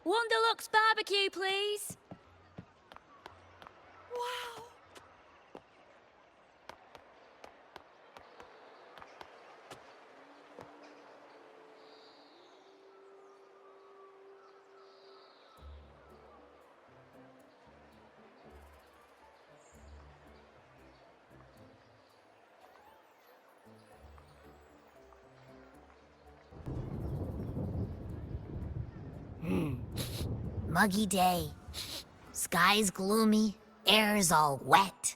One deluxe barbecue, please. Wow. Muggy day. Sky's gloomy, air's all wet.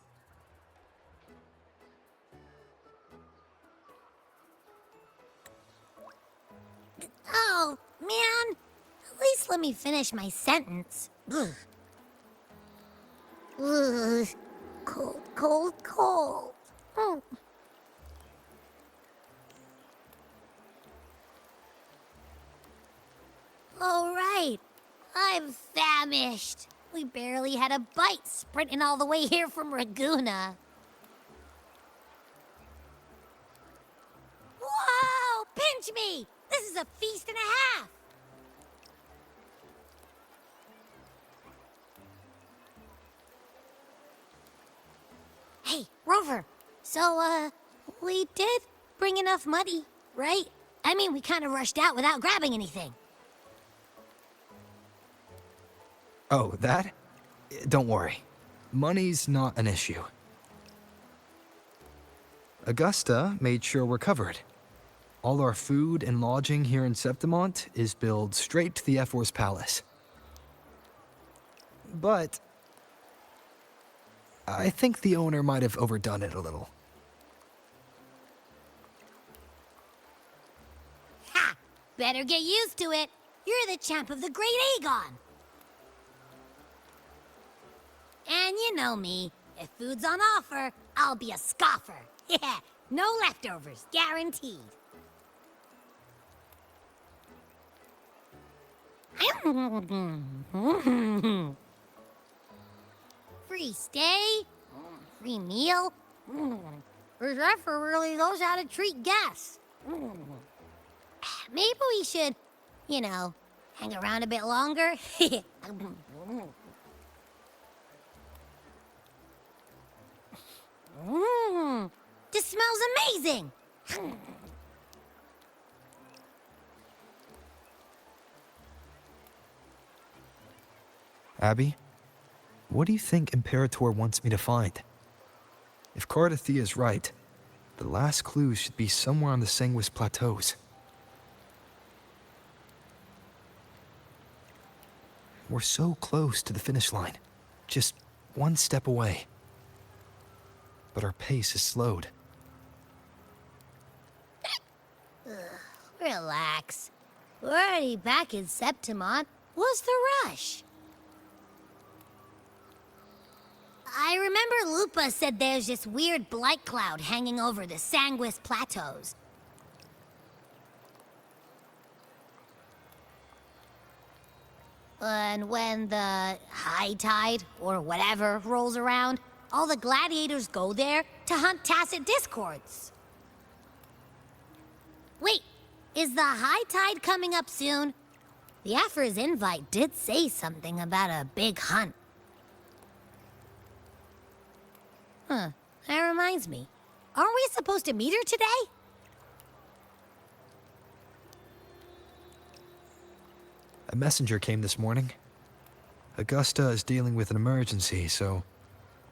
Oh, man. At least let me finish my sentence. Ugh. Ugh. Cold, cold, cold. Oh. Oh, right. I'm famished. We barely had a bite sprinting all the way here from Ragoona. Whoa! Pinch me! This is a feast and a half! Hey, Rover. So, we did bring enough money, right? I mean, we kind of rushed out without grabbing anything. Oh, that? Don't worry. Money's not an issue. Augusta made sure we're covered. All our food and lodging here in Septimont is billed straight to the F-Force Palace. But I think the owner might have overdone it a little. Ha! Better get used to it. You're the champ of the Great Aegon. And you know me. If food's on offer, I'll be a scoffer. Yeah, no leftovers, guaranteed. Free stay? Free meal? The chef really knows how to treat guests. Maybe we should, hang around a bit longer. This smells amazing! Abby, what do you think Imperator wants me to find? If Cardathia is right, the last clues should be somewhere on the Sanguis Plateaus. We're so close to the finish line, just one step away. But our pace is slowed. Relax. We're already back in Septimont. What's the rush? I remember Lupa said there's this weird blight cloud hanging over the Sanguis Plateaus. And when the high tide, or whatever, rolls around, all the gladiators go there to hunt tacit discords. Wait, is the high tide coming up soon? The Aphra's invite did say something about a big hunt. Huh, that reminds me. Aren't we supposed to meet her today? A messenger came this morning. Augusta is dealing with an emergency, so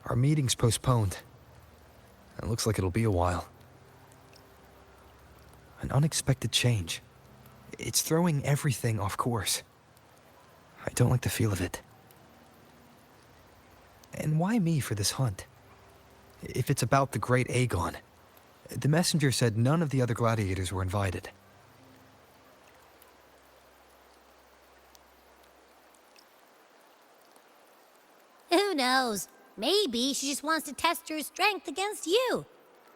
our meeting's postponed. It looks like it'll be a while. An unexpected change. It's throwing everything off course. I don't like the feel of it. And why me for this hunt? If it's about the Great Aegon, the messenger said none of the other gladiators were invited. Who knows? Maybe she just wants to test her strength against you.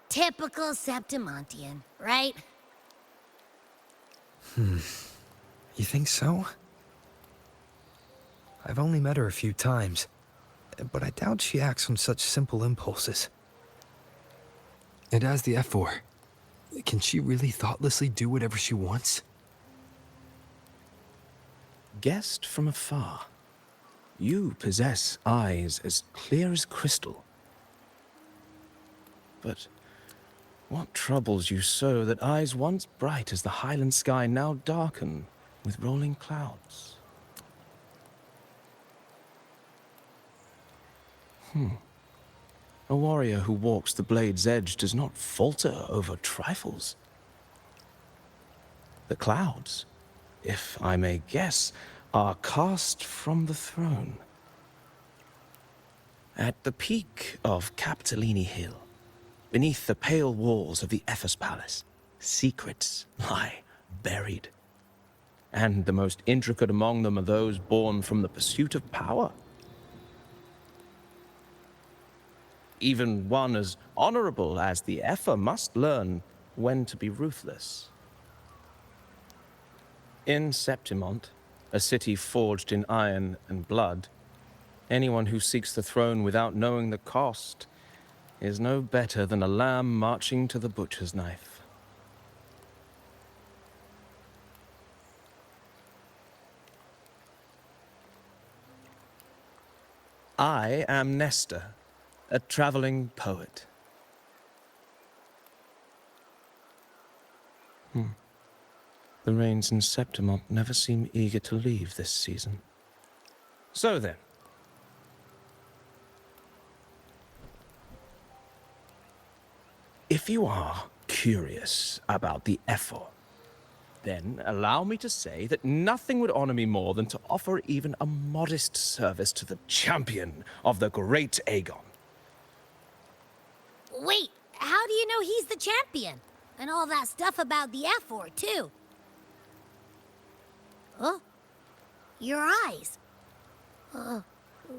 Typical Septimontian, right? You think so? I've only met her a few times, but I doubt she acts on such simple impulses. And as the F4, can she really thoughtlessly do whatever she wants? guessed from afar. You possess eyes as clear as crystal. But what troubles you so that eyes once bright as the highland sky now darken with rolling clouds? A warrior who walks the blade's edge does not falter over trifles. The clouds, if I may guess, are cast from the throne. At the peak of Capitolini Hill, beneath the pale walls of the Ephes Palace, secrets lie buried. And the most intricate among them are those born from the pursuit of power. Even one as honorable as the Epher must learn when to be ruthless. In Septimont, a city forged in iron and blood, anyone who seeks the throne without knowing the cost is no better than a lamb marching to the butcher's knife. I am Nestor, a traveling poet. The rains in Septimont never seem eager to leave this season. So then. If you are curious about the Epher, then allow me to say that nothing would honor me more than to offer even a modest service to the champion of the great Aegon. Wait, how do you know he's the champion? And all that stuff about the F-4, too. Huh? Your eyes.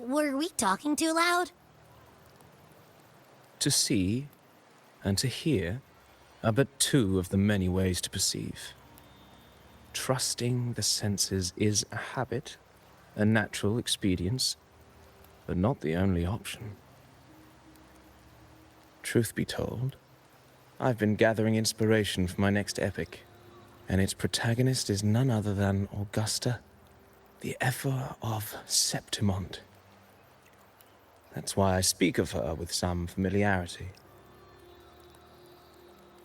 Were we talking too loud? To see and to hear are but two of the many ways to perceive. Trusting the senses is a habit, a natural expedience, but not the only option. Truth be told, I've been gathering inspiration for my next epic, and its protagonist is none other than Augusta, the Epher of Septimont. That's why I speak of her with some familiarity.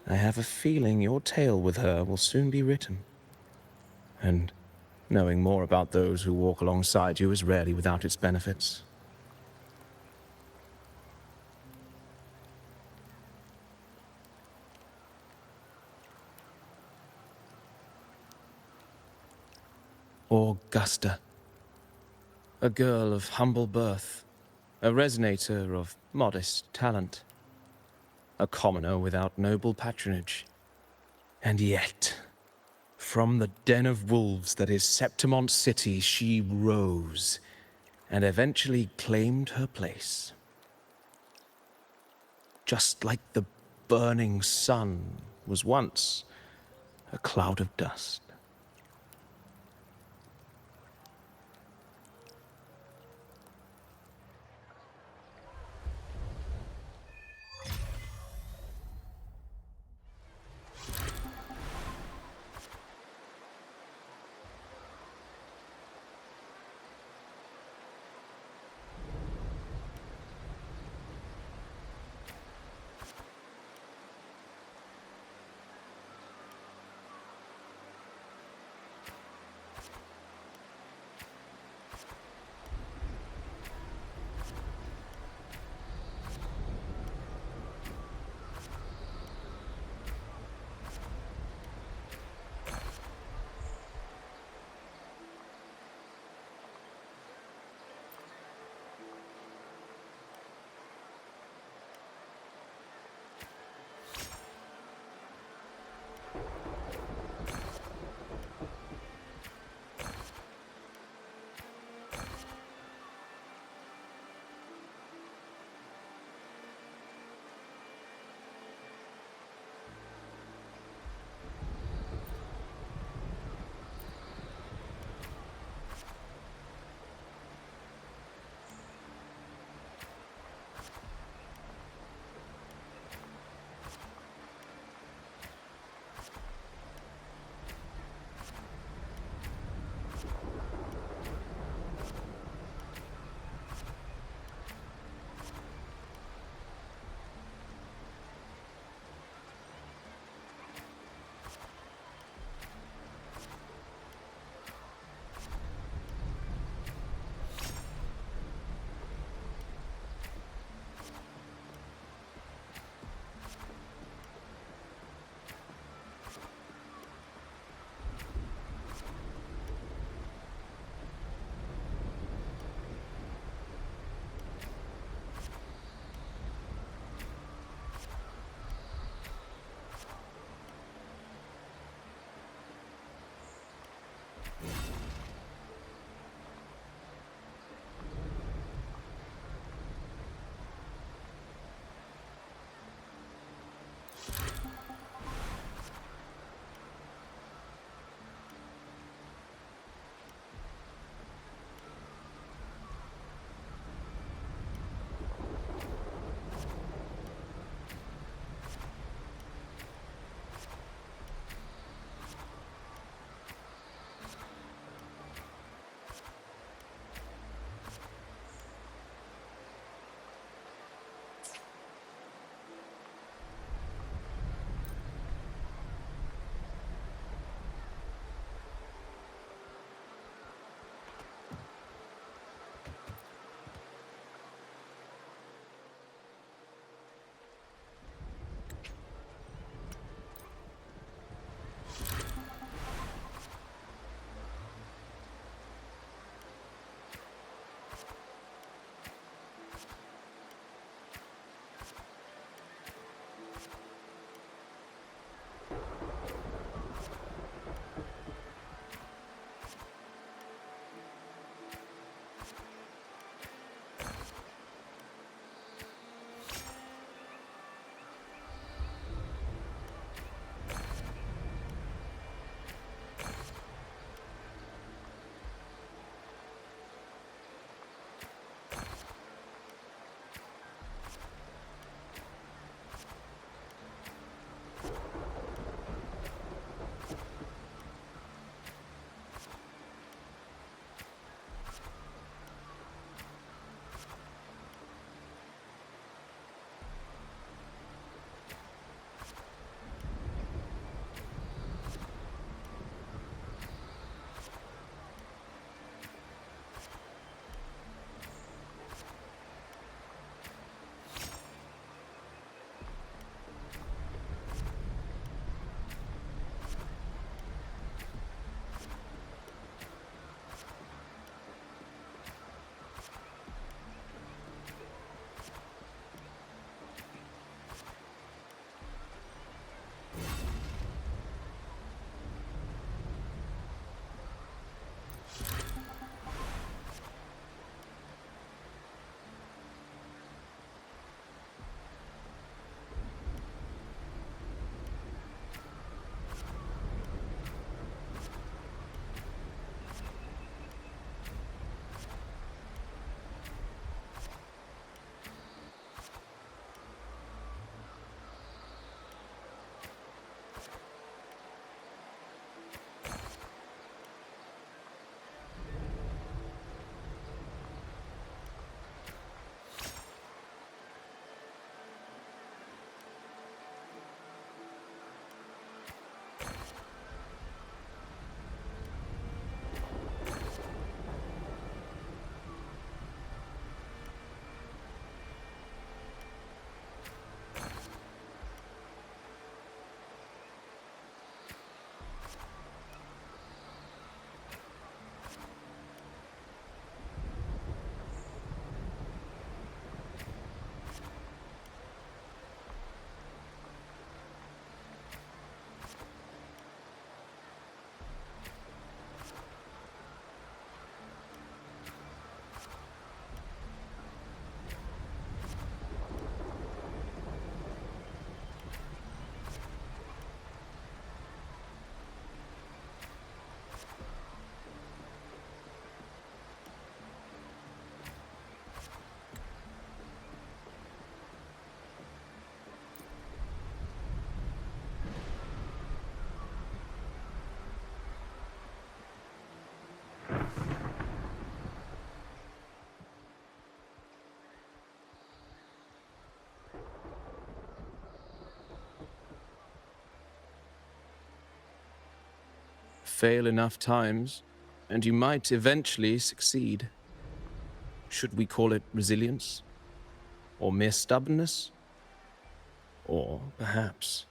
I have a feeling your tale with her will soon be written. And knowing more about those who walk alongside you is rarely without its benefits. Augusta. A girl of humble birth, a resonator of modest talent, a commoner without noble patronage. And yet, from the den of wolves that is Septimont City, she rose and eventually claimed her place. Just like the burning sun was once a cloud of dust. Fail enough times, and you might eventually succeed. Should we call it resilience? Or mere stubbornness? Or perhaps,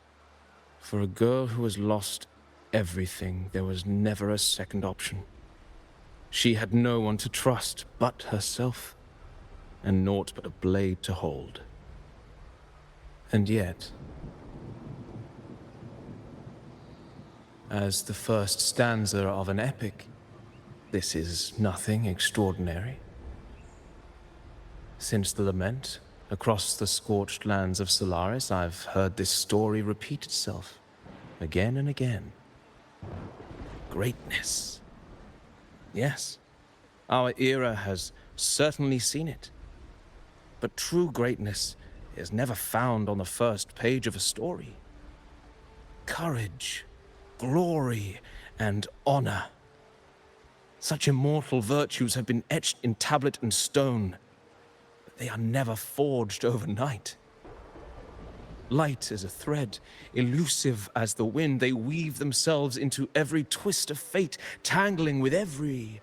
for a girl who has lost everything, there was never a second option. She had no one to trust but herself, and naught but a blade to hold. And yet, as the first stanza of an epic, This is nothing extraordinary. Since the lament, across the scorched lands of Solaris, I've heard this story repeat itself, again and again. Greatness. Yes, our era has certainly seen it. But true greatness is never found on the first page of a story. Courage, glory, and honor. Such immortal virtues have been etched in tablet and stone, but they are never forged overnight. Light as a thread, elusive as the wind, they weave themselves into every twist of fate, tangling with every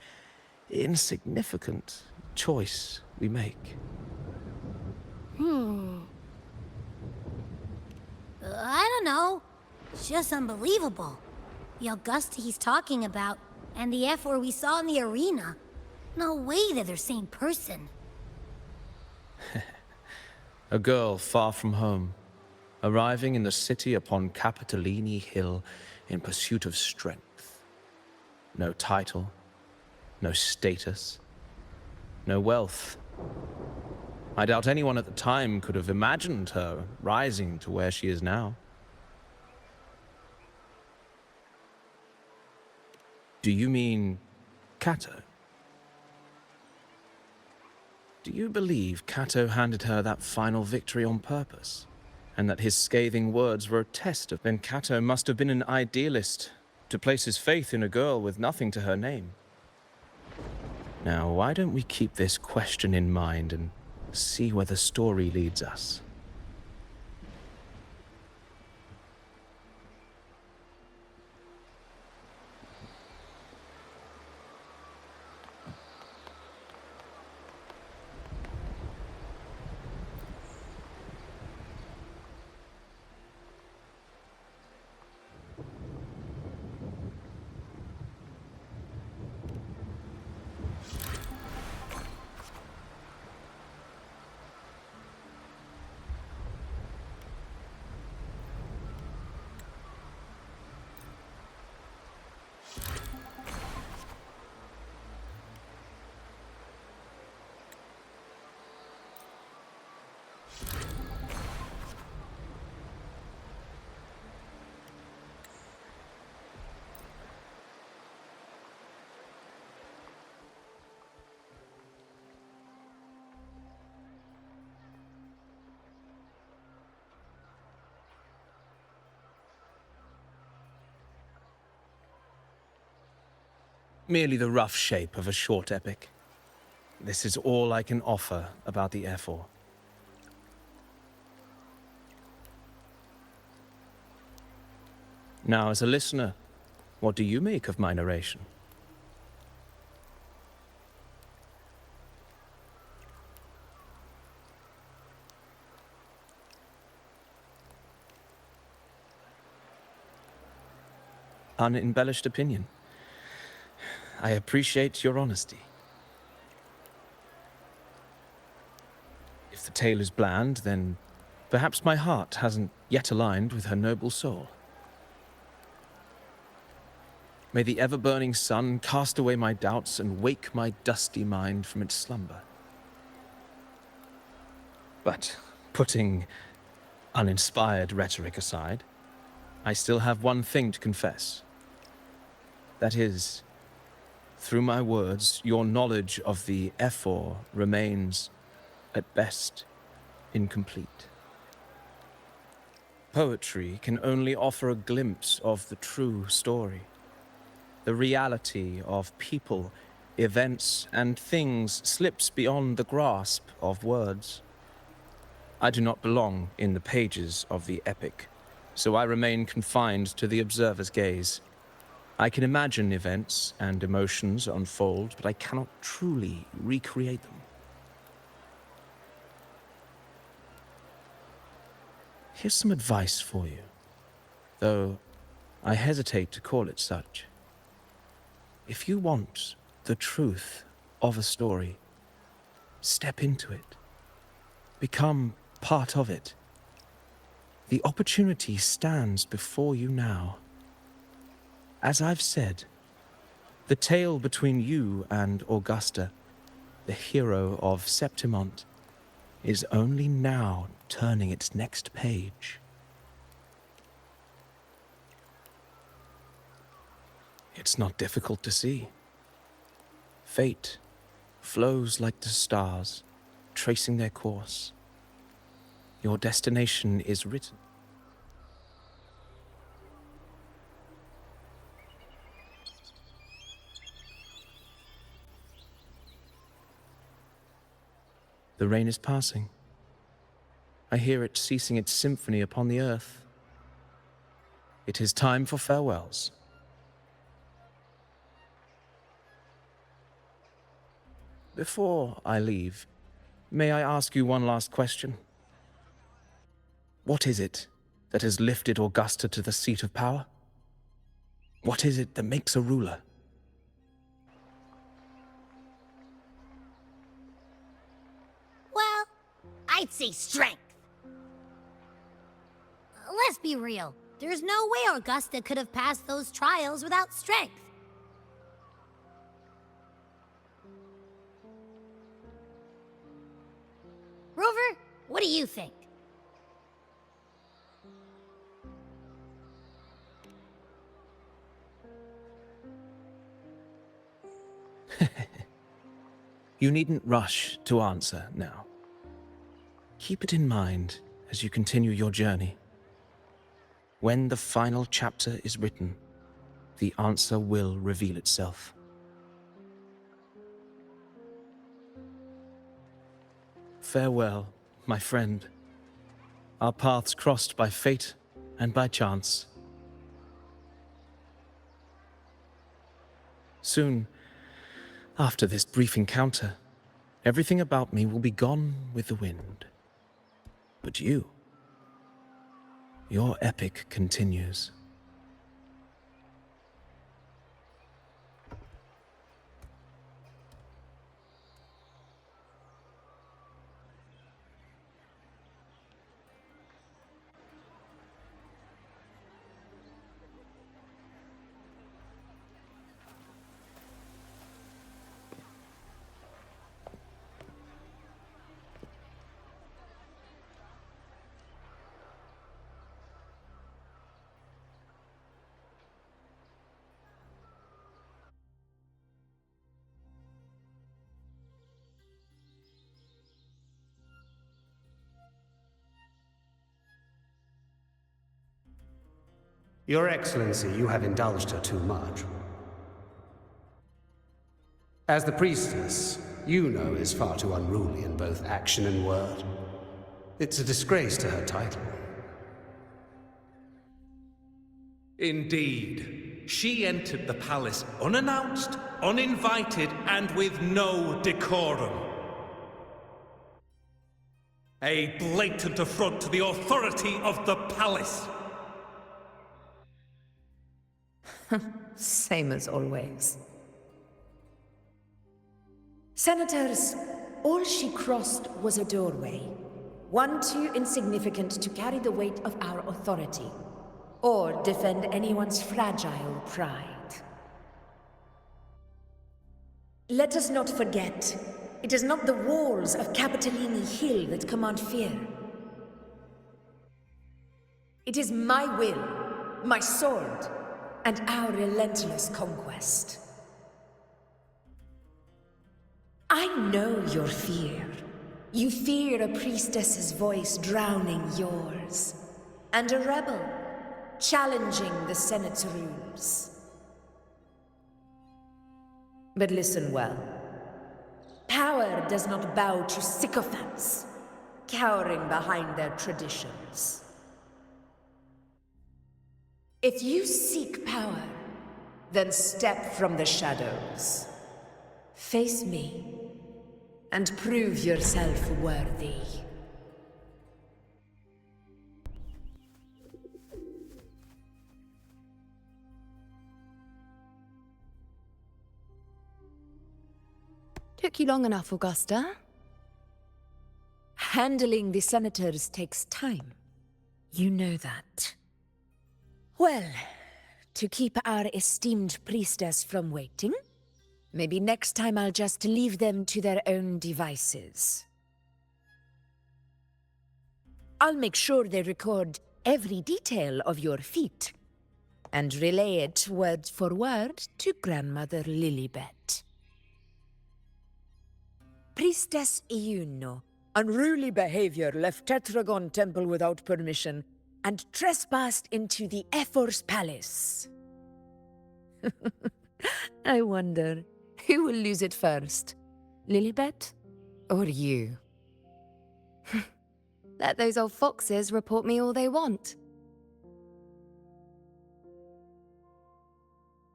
insignificant choice we make. I don't know. It's just unbelievable. The Augusta he's talking about, and the F-word we saw in the arena. No way they're the same person. A girl far from home, arriving in the city upon Capitolini Hill in pursuit of strength. No title, no status, no wealth. I doubt anyone at the time could have imagined her rising to where she is now. Do you mean Kato? Do you believe Kato handed her that final victory on purpose? And that his scathing words were a test of... Then Kato must have been an idealist, to place his faith in a girl with nothing to her name. Now, why don't we keep this question in mind and see where the story leads us? Merely the rough shape of a short epic. This is all I can offer about the F4. Now, as a listener, what do you make of my narration? Unembellished opinion. I appreciate your honesty. If the tale is bland, then perhaps my heart hasn't yet aligned with her noble soul. May the ever-burning sun cast away my doubts and wake my dusty mind from its slumber. But putting uninspired rhetoric aside, I still have one thing to confess. That is, through my words, your knowledge of the F4 remains, at best, incomplete. Poetry can only offer a glimpse of the true story, the reality of people, events, and things slips beyond the grasp of words. I do not belong in the pages of the epic, so I remain confined to the observer's gaze. I can imagine events and emotions unfold, but I cannot truly recreate them. Here's some advice for you, though I hesitate to call it such. If you want the truth of a story, step into it. Become part of it. The opportunity stands before you now. As I've said, The tale between you and Augusta, the hero of Septimont, is only now turning its next page. It's not difficult to see. Fate flows like the stars, tracing their course. Your destination is written. The rain is passing. I hear it ceasing its symphony upon the earth. It is time for farewells. Before I leave, may I ask you one last question? What is it that has lifted Augusta to the seat of power? What is it that makes a ruler? Well, I'd say strength. Let's be real. There's no way Augusta could have passed those trials without strength. Rover, what do you think? You needn't rush to answer now. Keep it in mind as you continue your journey. When the final chapter is written, the answer will reveal itself. Farewell, my friend. Our paths crossed by fate and by chance. Soon, after this brief encounter, everything about me will be gone with the wind. But you, your epic continues. Your Excellency, you have indulged her too much. As the priestess, you know is far too unruly in both action and word. It's a disgrace to her title. Indeed. She entered the palace unannounced, uninvited, and with no decorum. A blatant affront to the authority of the palace. Same as always. Senators, all she crossed was a doorway. One too insignificant to carry the weight of our authority, or defend anyone's fragile pride. Let us not forget, it is not the walls of Capitolini Hill that command fear. It is my will, my sword, and our relentless conquest. I know your fear. You fear a priestess's voice drowning yours, and a rebel challenging the Senate's rules. But listen well. Power does not bow to sycophants, cowering behind their traditions. If you seek power, then step from the shadows. Face me, and prove yourself worthy. Took you long enough, Augusta. Handling the senators takes time. You know that. Well, To keep our esteemed priestess from waiting? Maybe next time I'll just leave them to their own devices. I'll make sure they record every detail of your feat and relay it word for word to Grandmother Lilibet. Priestess Iuno, unruly behavior, left Tetragon Temple without permission and trespassed into the Ephor's palace. I wonder, who will lose it first? Lilibet or you? Let those old foxes report me all they want.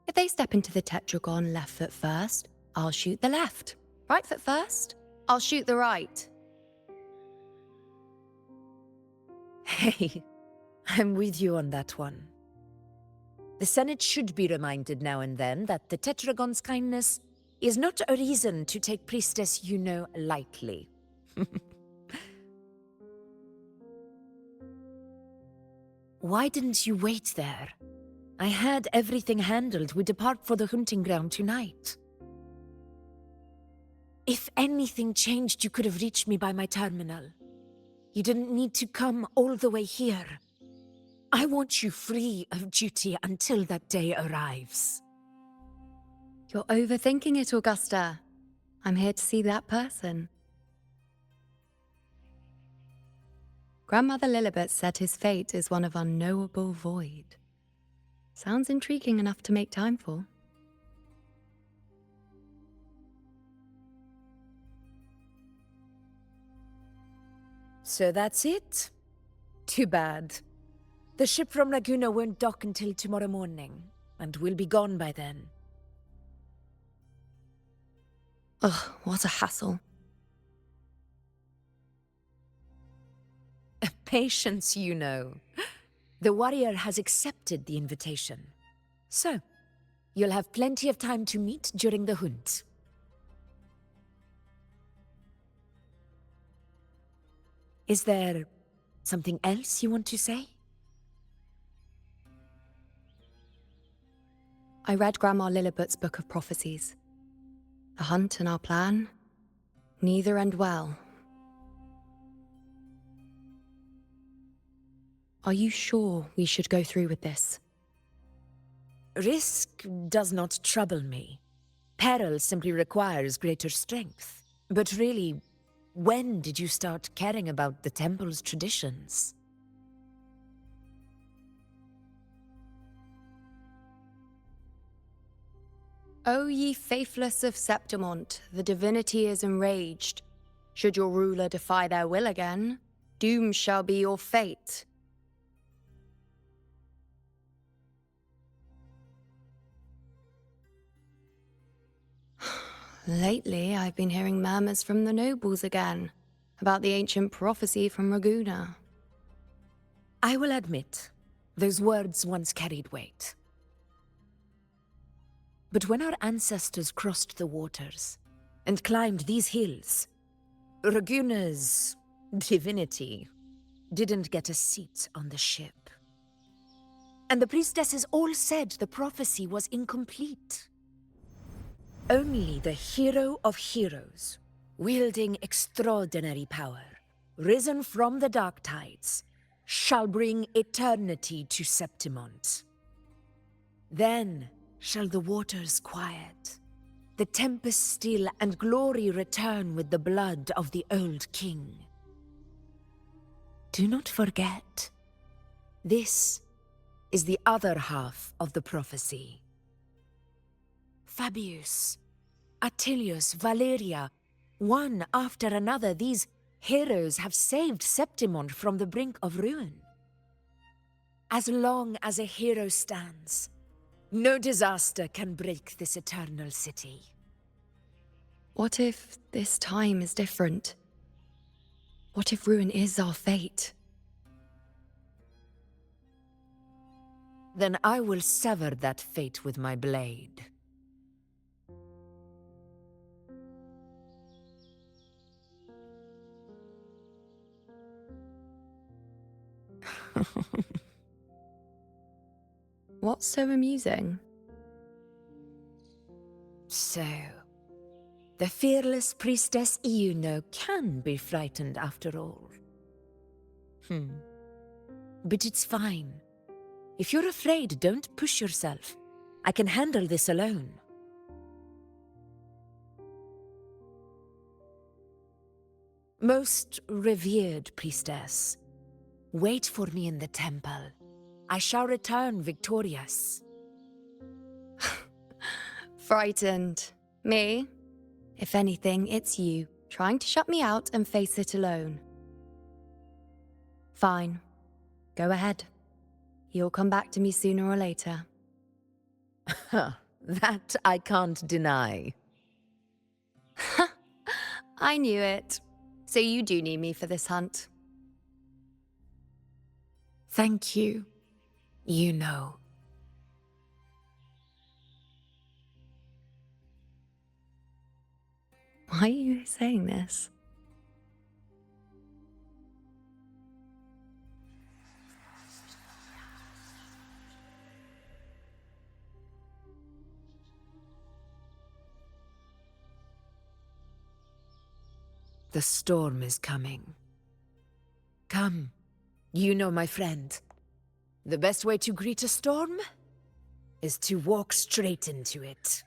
If they step into the tetragon left foot first, I'll shoot the left. Right foot first, I'll shoot the right. Hey, I'm with you on that one. The Senate should be reminded now and then that the Tetragon's kindness is not a reason to take Priestess Yuno lightly. Why didn't you wait there? I had everything handled. We depart for the hunting ground tonight. If anything changed, you could have reached me by my terminal. You didn't need to come all the way here. I want you free of duty until that day arrives. You're overthinking it, Augusta. I'm here to see that person. Grandmother Lilibet said his fate is one of unknowable void. Sounds intriguing enough to make time for. So that's it? Too bad. The ship from Laguna won't dock until tomorrow morning, and we'll be gone by then. Ugh, what a hassle. Patience, you know. The warrior has accepted the invitation. So, you'll have plenty of time to meet during the hunt. Is there something else you want to say? I read Grandma Lilibet's Book of Prophecies. The hunt and our plan, neither end well. Are you sure we should go through with this? Risk does not trouble me. Peril simply requires greater strength. But really, when did you start caring about the temple's traditions? O ye faithless of Septimont, the divinity is enraged. Should your ruler defy their will again, doom shall be your fate. Lately, I've been hearing murmurs from the nobles again, about the ancient prophecy from Raguna. I will admit, those words once carried weight. But when our ancestors crossed the waters and climbed these hills, Raguna's divinity didn't get a seat on the ship. And the priestesses all said the prophecy was incomplete. Only the hero of heroes, wielding extraordinary power, risen from the dark tides, shall bring eternity to Septimont. Then shall the waters quiet, the tempest still, and glory return with the blood of the old king. Do not forget, this is the other half of the prophecy. Fabius, Attilius, Valeria, one after another, these heroes have saved Septimont from the brink of ruin. As long as a hero stands, no disaster can break this eternal city. What if this time is different? What if ruin is our fate? Then I will sever that fate with my blade. What's so amusing? So, the fearless priestess Iuno can be frightened after all. But it's fine. If you're afraid, don't push yourself. I can handle this alone. Most revered priestess, wait for me in the temple. I shall return victorious. Frightened. Me? If anything, it's you, trying to shut me out and face it alone. Fine. Go ahead. You'll come back to me sooner or later. That I can't deny. I knew it. So you do need me for this hunt. Thank you. You know. Why are you saying this? The storm is coming. Come, you know my friend. The best way to greet a storm is to walk straight into it.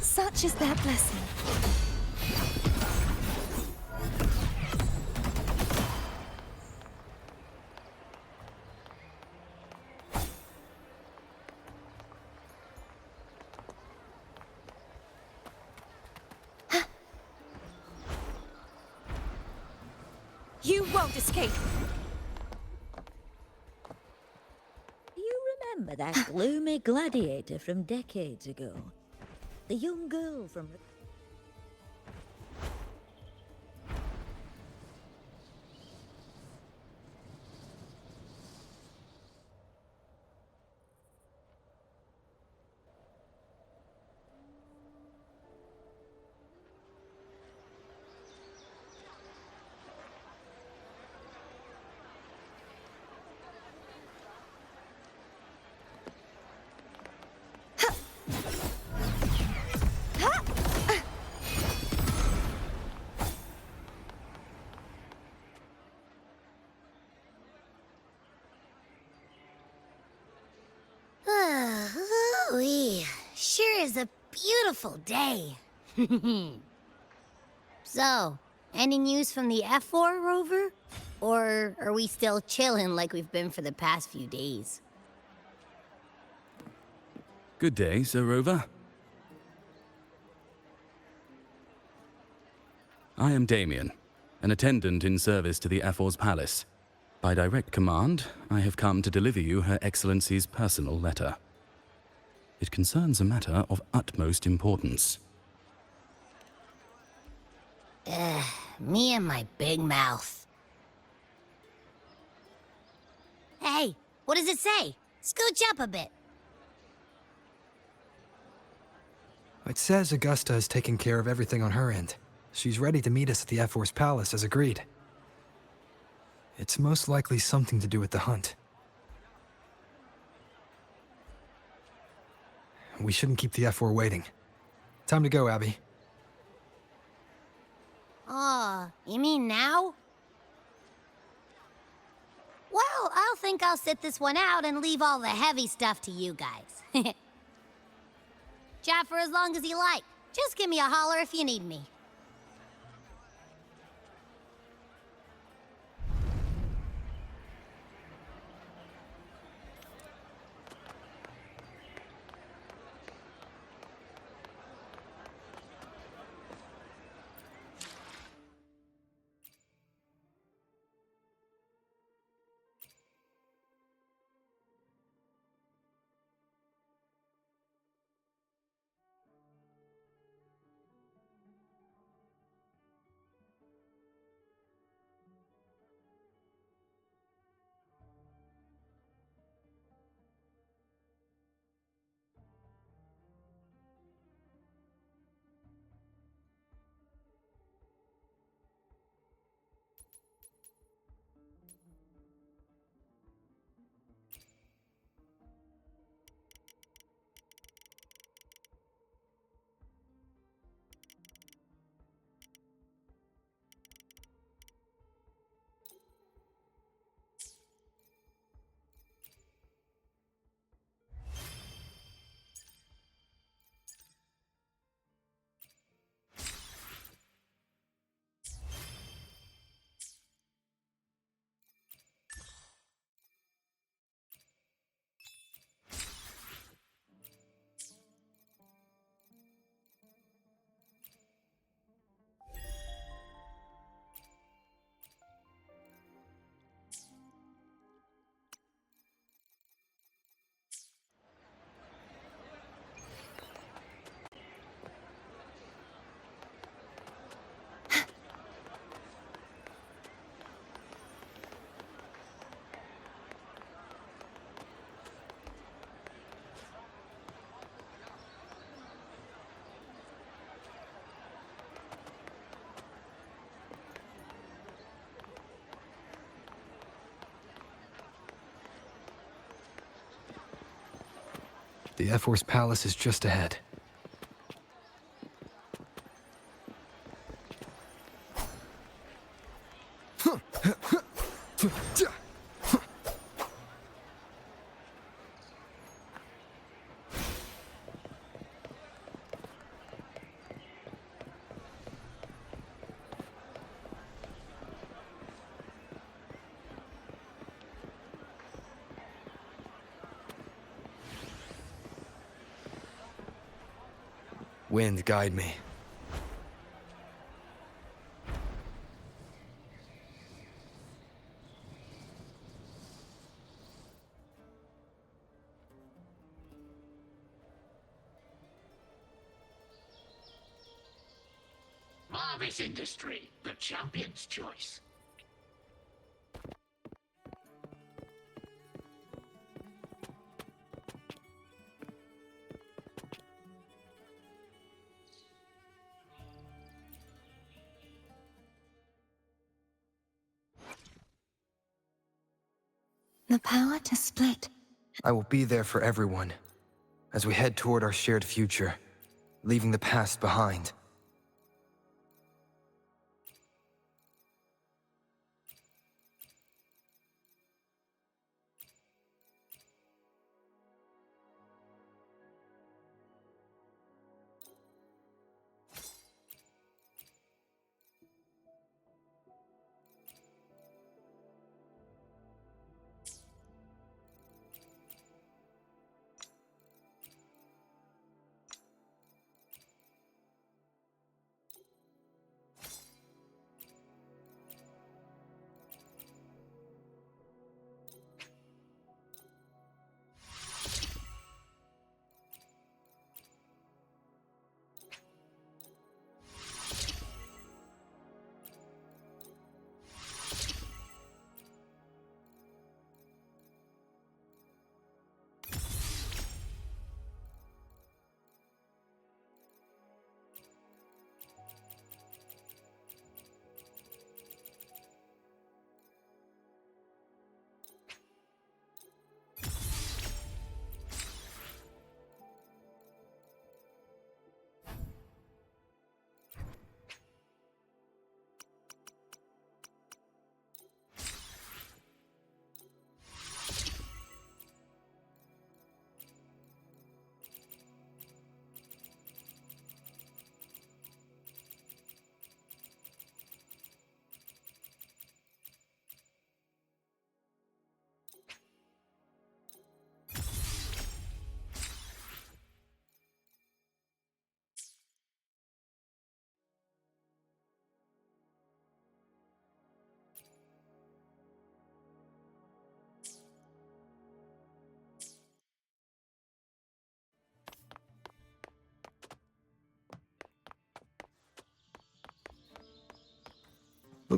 Such is their blessing. You won't escape! You remember that gloomy gladiator from decades ago? The young girl from... Ooh-wee. Sure is a beautiful day. So, any news from the F4 rover? Or are we still chilling like we've been for the past few days? Good day, Sir Rover. I am Damien, an attendant in service to the F4's palace. By direct command, I have come to deliver you Her Excellency's personal letter. It concerns a matter of utmost importance. Me and my big mouth. Hey, what does it say? Scooch up a bit. It says Augusta is taking care of everything on her end. She's ready to meet us at the F4's palace as agreed. It's most likely something to do with the hunt. We shouldn't keep the F4 waiting. Time to go, Abby. Oh, you mean now? Well, I'll think I'll sit this one out and leave all the heavy stuff to you guys. Chat for as long as you like. Just give me a holler if you need me. The Air Force Palace is just ahead. Wind, guide me. Marvis Industry, the champion's choice. The power to split. I will be there for everyone as we head toward our shared future, leaving the past behind.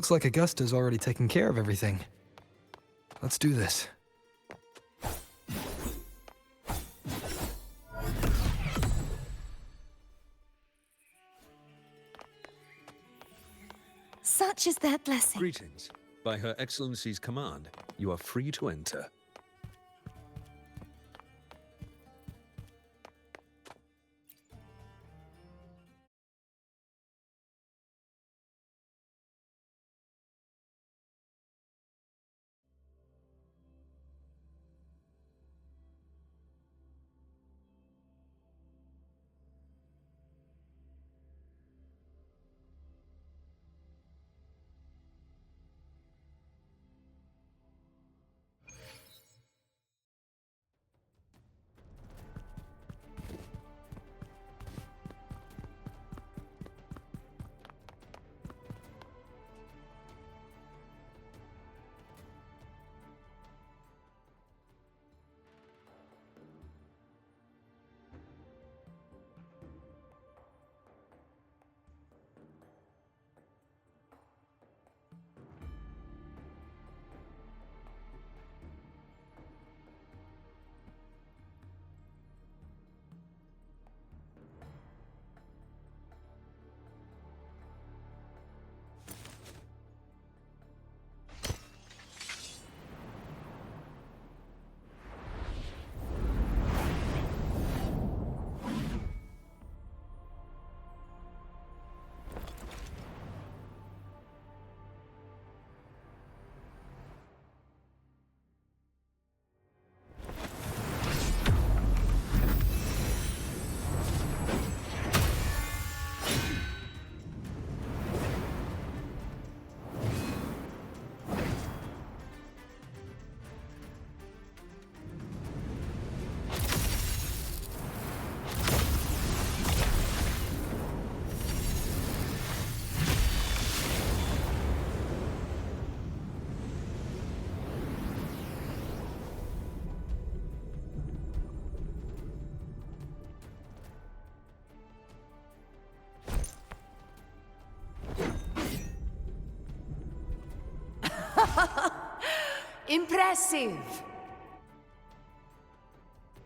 Looks like Augusta's already taken care of everything. Let's do this. Such is their blessing. Greetings. By Her Excellency's command, you are free to enter. Impressive!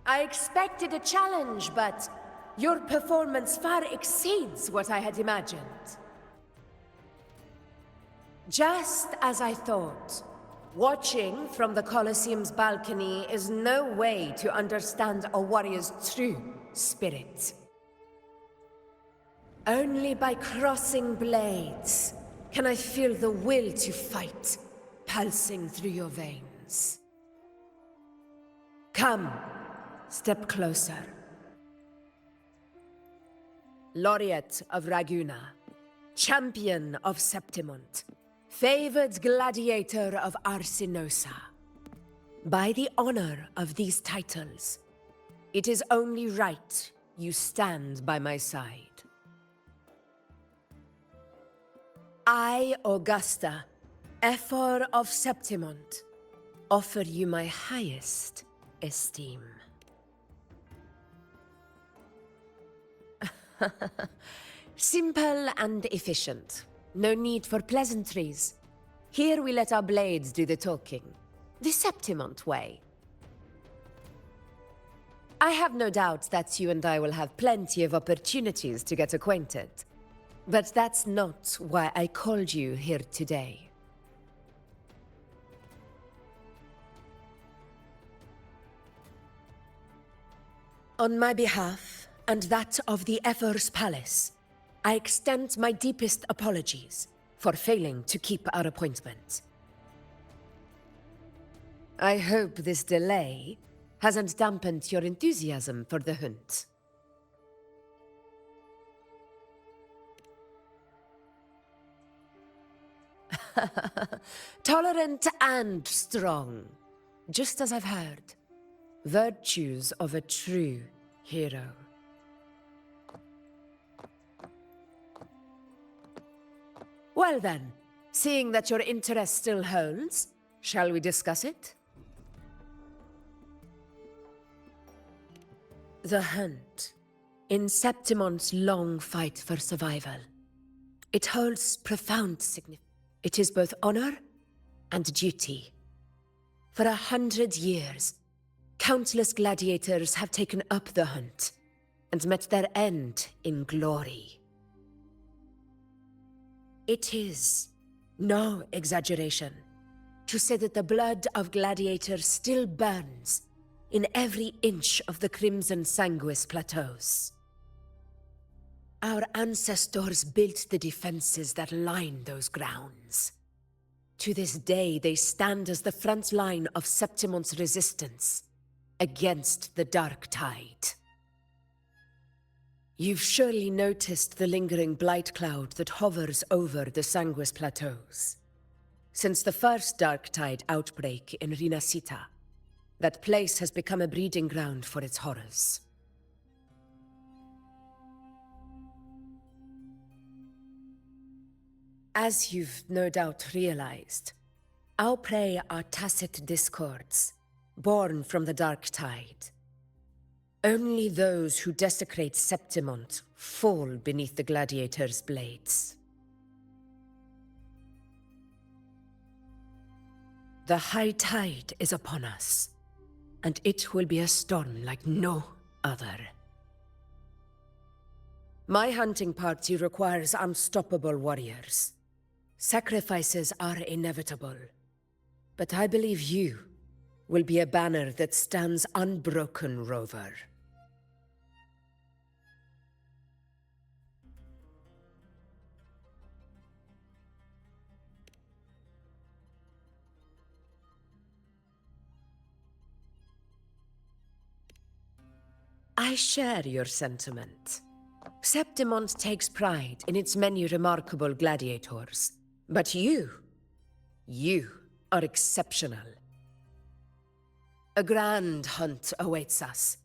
I expected a challenge, but your performance far exceeds what I had imagined. Just as I thought, watching from the Colosseum's balcony is no way to understand a warrior's true spirit. Only by crossing blades can I feel the will to fight pulsing through your veins. Come, step closer. Laureate of Raguna, champion of Septimont, favored gladiator of Arsinosa. By the honor of these titles, it is only right you stand by my side. I, Augusta, Ephor of Septimont, offer you my highest esteem. Simple and efficient. No need for pleasantries. Here we let our blades do the talking. The Septimont way. I have no doubt that you and I will have plenty of opportunities to get acquainted. But that's not why I called you here today. On my behalf, and that of the Ephor's Palace, I extend my deepest apologies for failing to keep our appointment. I hope this delay hasn't dampened your enthusiasm for the hunt. Tolerant and strong, just as I've heard. Virtues of a true hero. Well then, seeing that your interest still holds, shall we discuss it? The hunt. In Septimont's long fight for survival. It holds profound significance. It is both honor and duty. For 100 years, countless gladiators have taken up the hunt and met their end in glory. It is no exaggeration to say that the blood of gladiators still burns in every inch of the Crimson Sanguis plateaus. Our ancestors built the defenses that line those grounds. To this day, they stand as the front line of Septimont's resistance against the Dark Tide. You've surely noticed the lingering blight cloud that hovers over the Sanguis plateaus. Since the first Dark Tide outbreak in Rinasita, that place has become a breeding ground for its horrors. As you've no doubt realized, our prey are tacit discords, born from the Dark Tide. Only those who desecrate Septimont fall beneath the gladiators' blades. The high tide is upon us, and it will be a storm like no other. My hunting party requires unstoppable warriors. Sacrifices are inevitable, but I believe you will be a banner that stands unbroken, Rover. I share your sentiment. Septimont takes pride in its many remarkable gladiators. But you are exceptional. A grand hunt awaits us,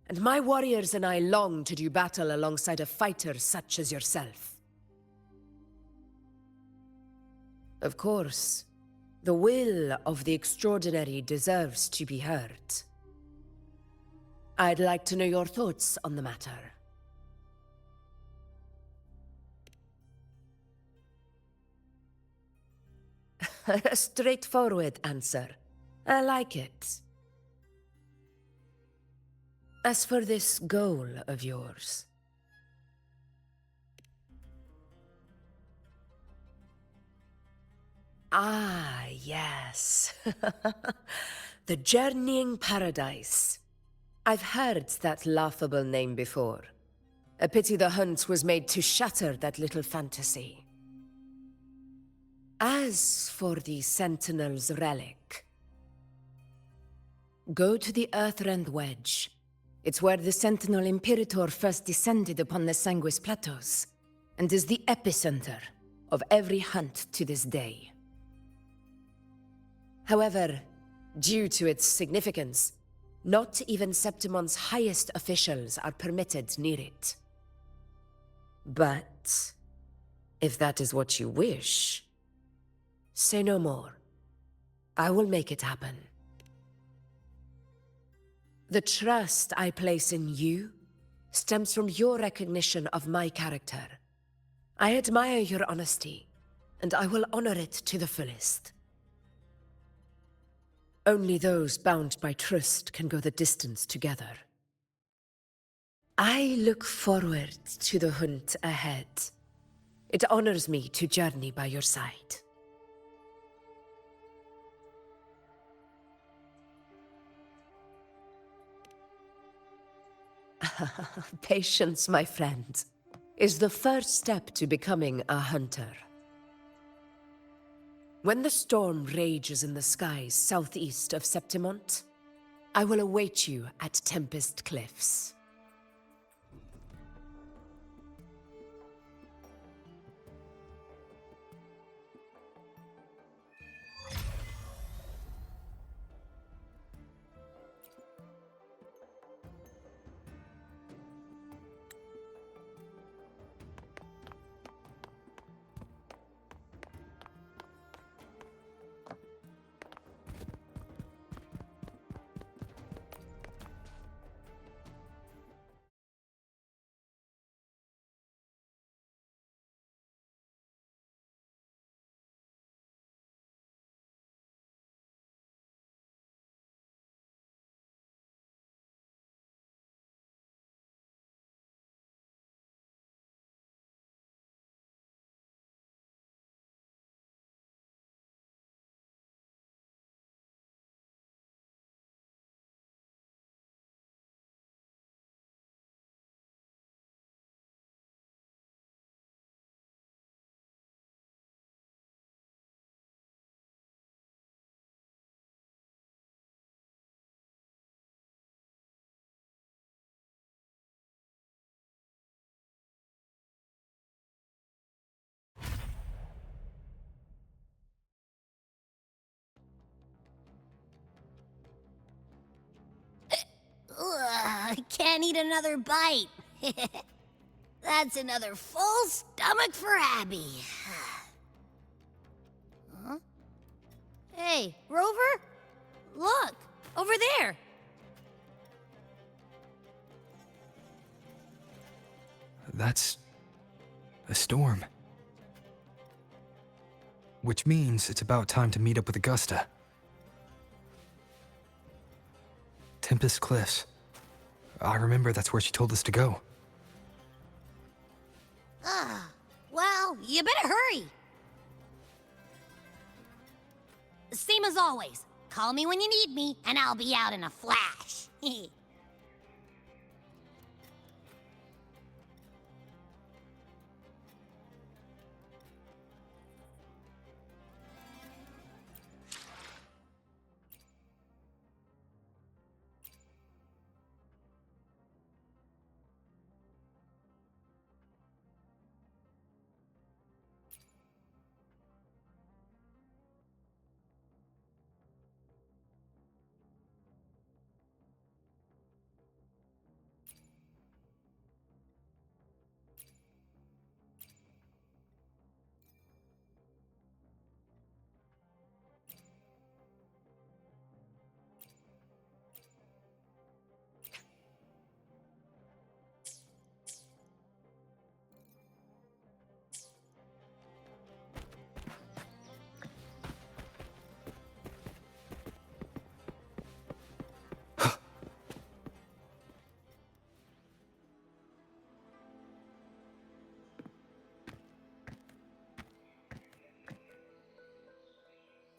and my warriors and I long to do battle alongside a fighter such as yourself. Of course, the will of the extraordinary deserves to be heard. I'd like to know your thoughts on the matter. A straightforward answer. I like it. As for this goal of yours... Ah, yes. The Journeying Paradise. I've heard that laughable name before. A pity the hunt was made to shatter that little fantasy. As for the Sentinel's relic, go to the Earthrend Wedge. It's where the Sentinel Imperator first descended upon the Sanguis Plateaus, and is the epicenter of every hunt to this day. However, due to its significance, not even Septimont's highest officials are permitted near it. But if that is what you wish, say no more. I will make it happen. The trust I place in you stems from your recognition of my character. I admire your honesty, and I will honor it to the fullest. Only those bound by trust can go the distance together. I look forward to the hunt ahead. It honors me to journey by your side. Patience, my friend, is the first step to becoming a hunter. When the storm rages in the skies southeast of Septimont, I will await you at Tempest Cliffs. I can't eat another bite. That's another full stomach for Abby. Huh? Hey, Rover? Look, over there. That's a storm. Which means it's about time to meet up with Augusta. Tempest Cliffs. I remember that's where she told us to go. Well, you better hurry. Same as always. Call me when you need me, and I'll be out in a flash.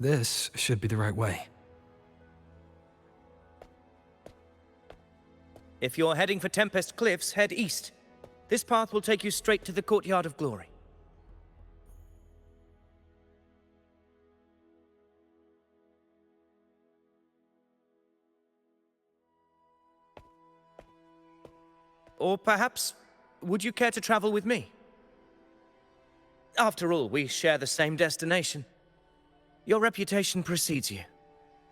This should be the right way. If you're heading for Tempest Cliffs, head east. This path will take you straight to the Courtyard of Glory. Or perhaps, would you care to travel with me? After all, we share the same destination. Your reputation precedes you,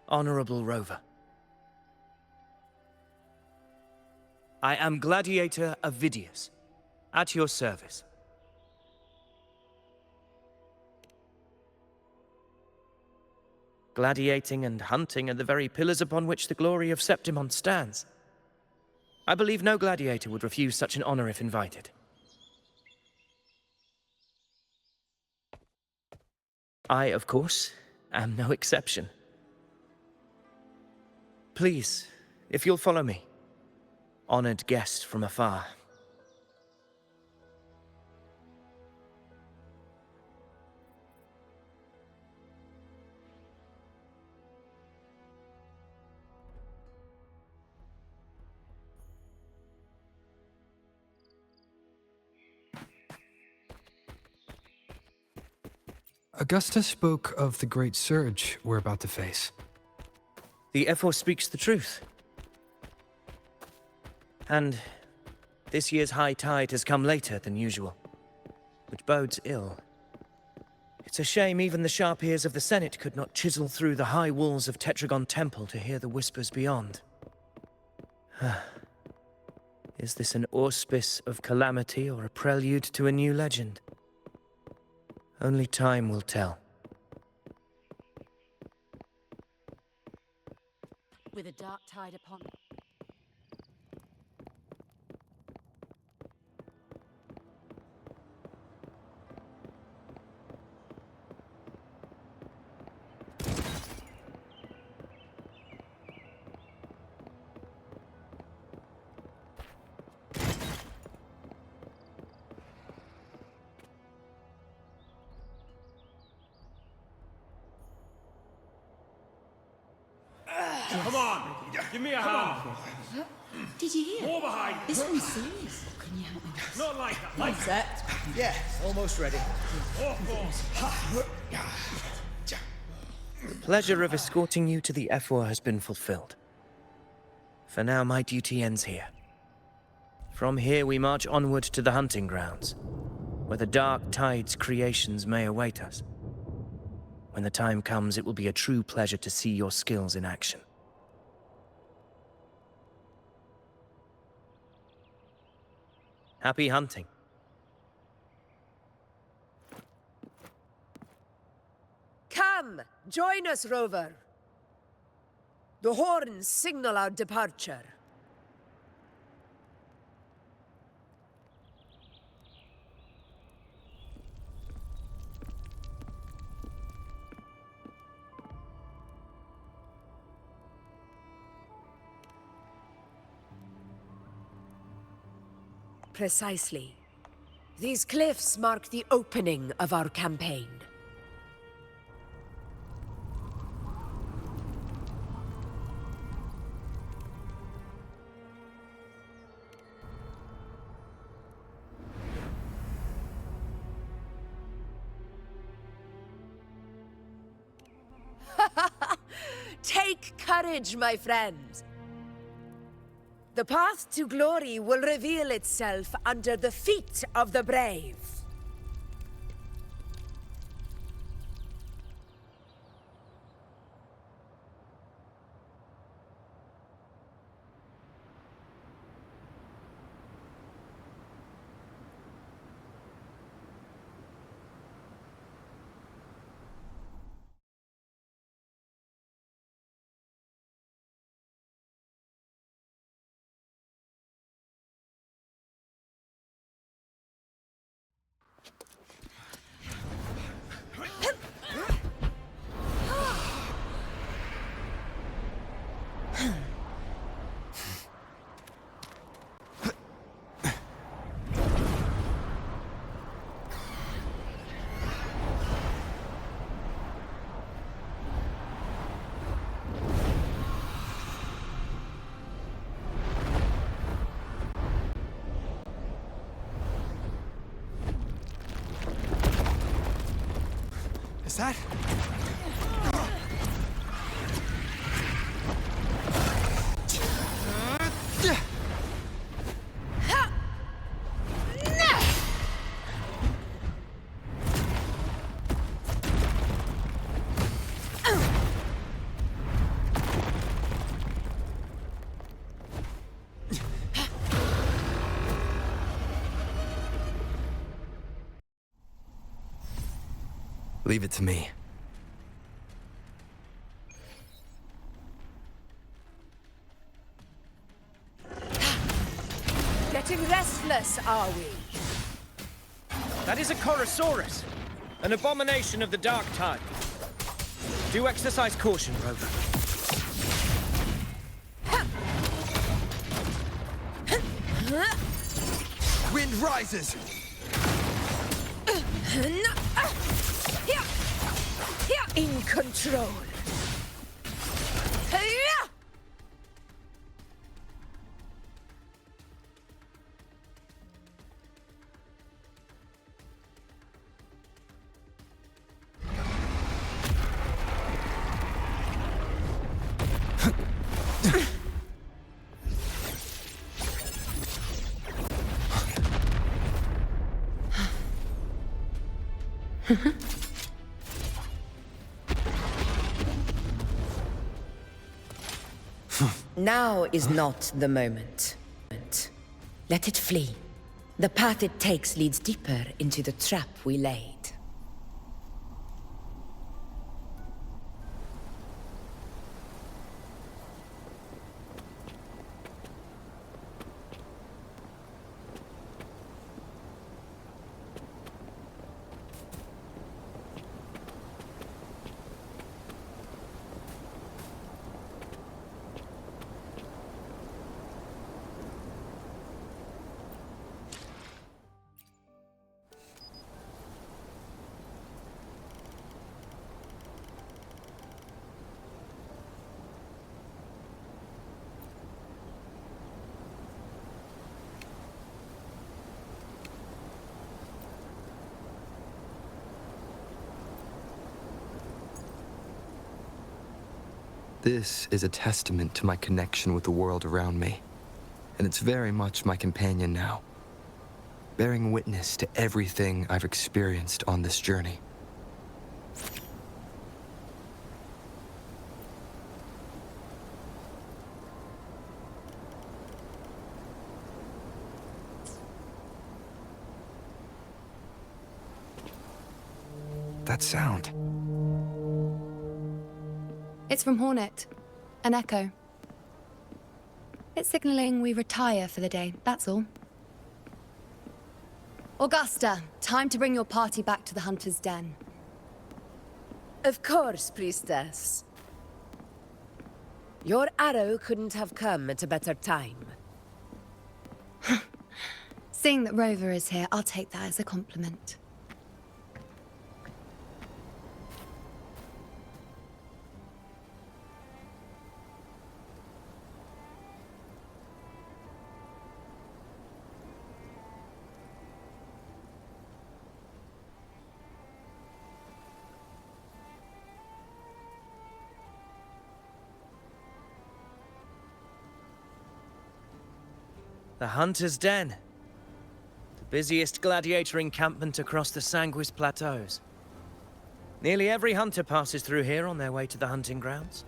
Honorable Rover. I am Gladiator Avidius, at your service. Gladiating and hunting are the very pillars upon which the glory of Septimont stands. I believe no gladiator would refuse such an honor if invited. I, of course, am no exception. Please, if you'll follow me, honored guest from afar. Augusta spoke of the great surge we're about to face. The Ephor speaks the truth. And this year's high tide has come later than usual, which bodes ill. It's a shame even the sharp ears of the Senate could not chisel through the high walls of Tetragon Temple to hear the whispers beyond. Is this an auspice of calamity or a prelude to a new legend? Only time will tell. With a dark tide upon... Come on! Give me a hand! Did you hear? More behind! This one's serious. Can you help me? Not like that! Like Set? Yeah, almost ready. The pleasure of escorting you to the Ephor has been fulfilled. For now, my duty ends here. From here, we march onward to the hunting grounds, where the dark tide's creations may await us. When the time comes, it will be a true pleasure to see your skills in action. Happy hunting. Come, join us, Rover. The horns signal our departure. Precisely. These cliffs mark the opening of our campaign. Take courage, my friends. The path to glory will reveal itself under the feet of the brave. Is that? Leave it to me. Getting restless, are we? That is a Chorosaurus, an abomination of the dark tide. Do exercise caution, Rover. Wind rises! In control. Now is not the moment. Let it flee. The path it takes leads deeper into the trap we laid. This is a testament to my connection with the world around me, and it's very much my companion now, bearing witness to everything I've experienced on this journey. that sound? It's from Hornet. An echo. It's signaling we retire for the day, that's all. Augusta, time to bring your party back to the Hunter's Den. Of course, Priestess. Your arrow couldn't have come at a better time. Seeing that Rover is here, I'll take that as a compliment. The Hunter's Den. The busiest gladiator encampment across the Sanguis Plateaus. Nearly every hunter passes through here on their way to the hunting grounds.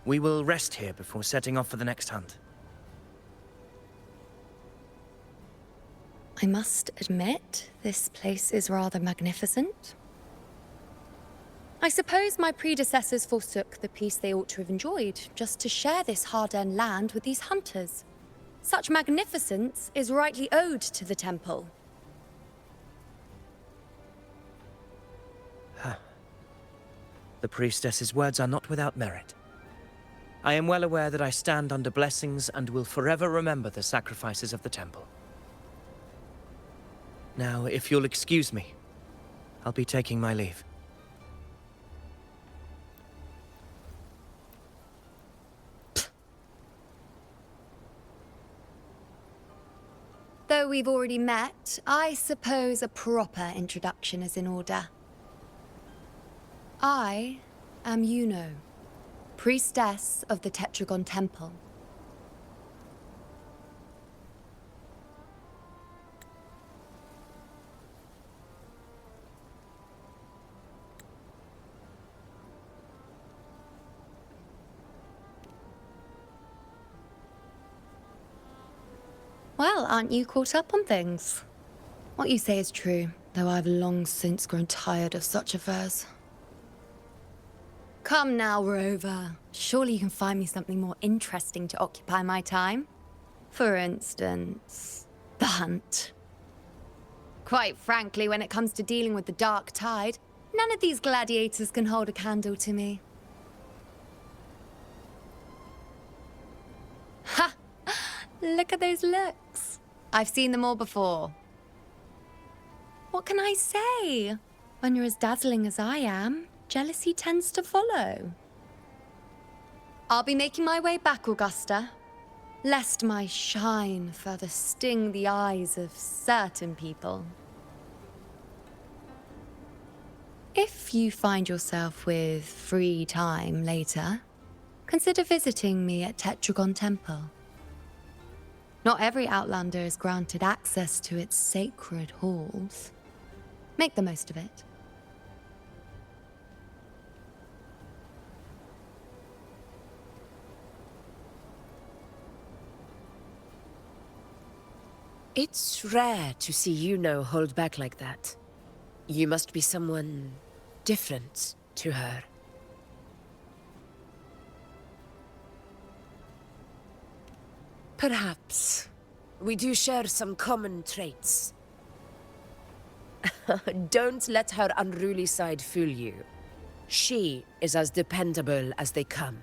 We will rest here before setting off for the next hunt. I must admit, this place is rather magnificent. I suppose my predecessors forsook the peace they ought to have enjoyed, just to share this hard-earned land with these hunters. Such magnificence is rightly owed to the temple. The priestess's words are not without merit. I am well aware that I stand under blessings and will forever remember the sacrifices of the temple. Now, if you'll excuse me, I'll be taking my leave. Though we've already met, I suppose a proper introduction is in order. I am Yuno, priestess of the Tetragon Temple. Well, aren't you caught up on things? What you say is true, though I've long since grown tired of such affairs. Come now, Rover. Surely you can find me something more interesting to occupy my time. For instance, the hunt. Quite frankly, when it comes to dealing with the dark tide, none of these gladiators can hold a candle to me. Ha! Look at those looks. I've seen them all before. What can I say? When you're as dazzling as I am, jealousy tends to follow. I'll be making my way back, Augusta, lest my shine further sting the eyes of certain people. If you find yourself with free time later, consider visiting me at Tetragon Temple. Not every Outlander is granted access to its sacred halls. Make the most of it. It's rare to see Yuno hold back like that. You must be someone different to her. Perhaps. We do share some common traits. Don't let her unruly side fool you. She is as dependable as they come.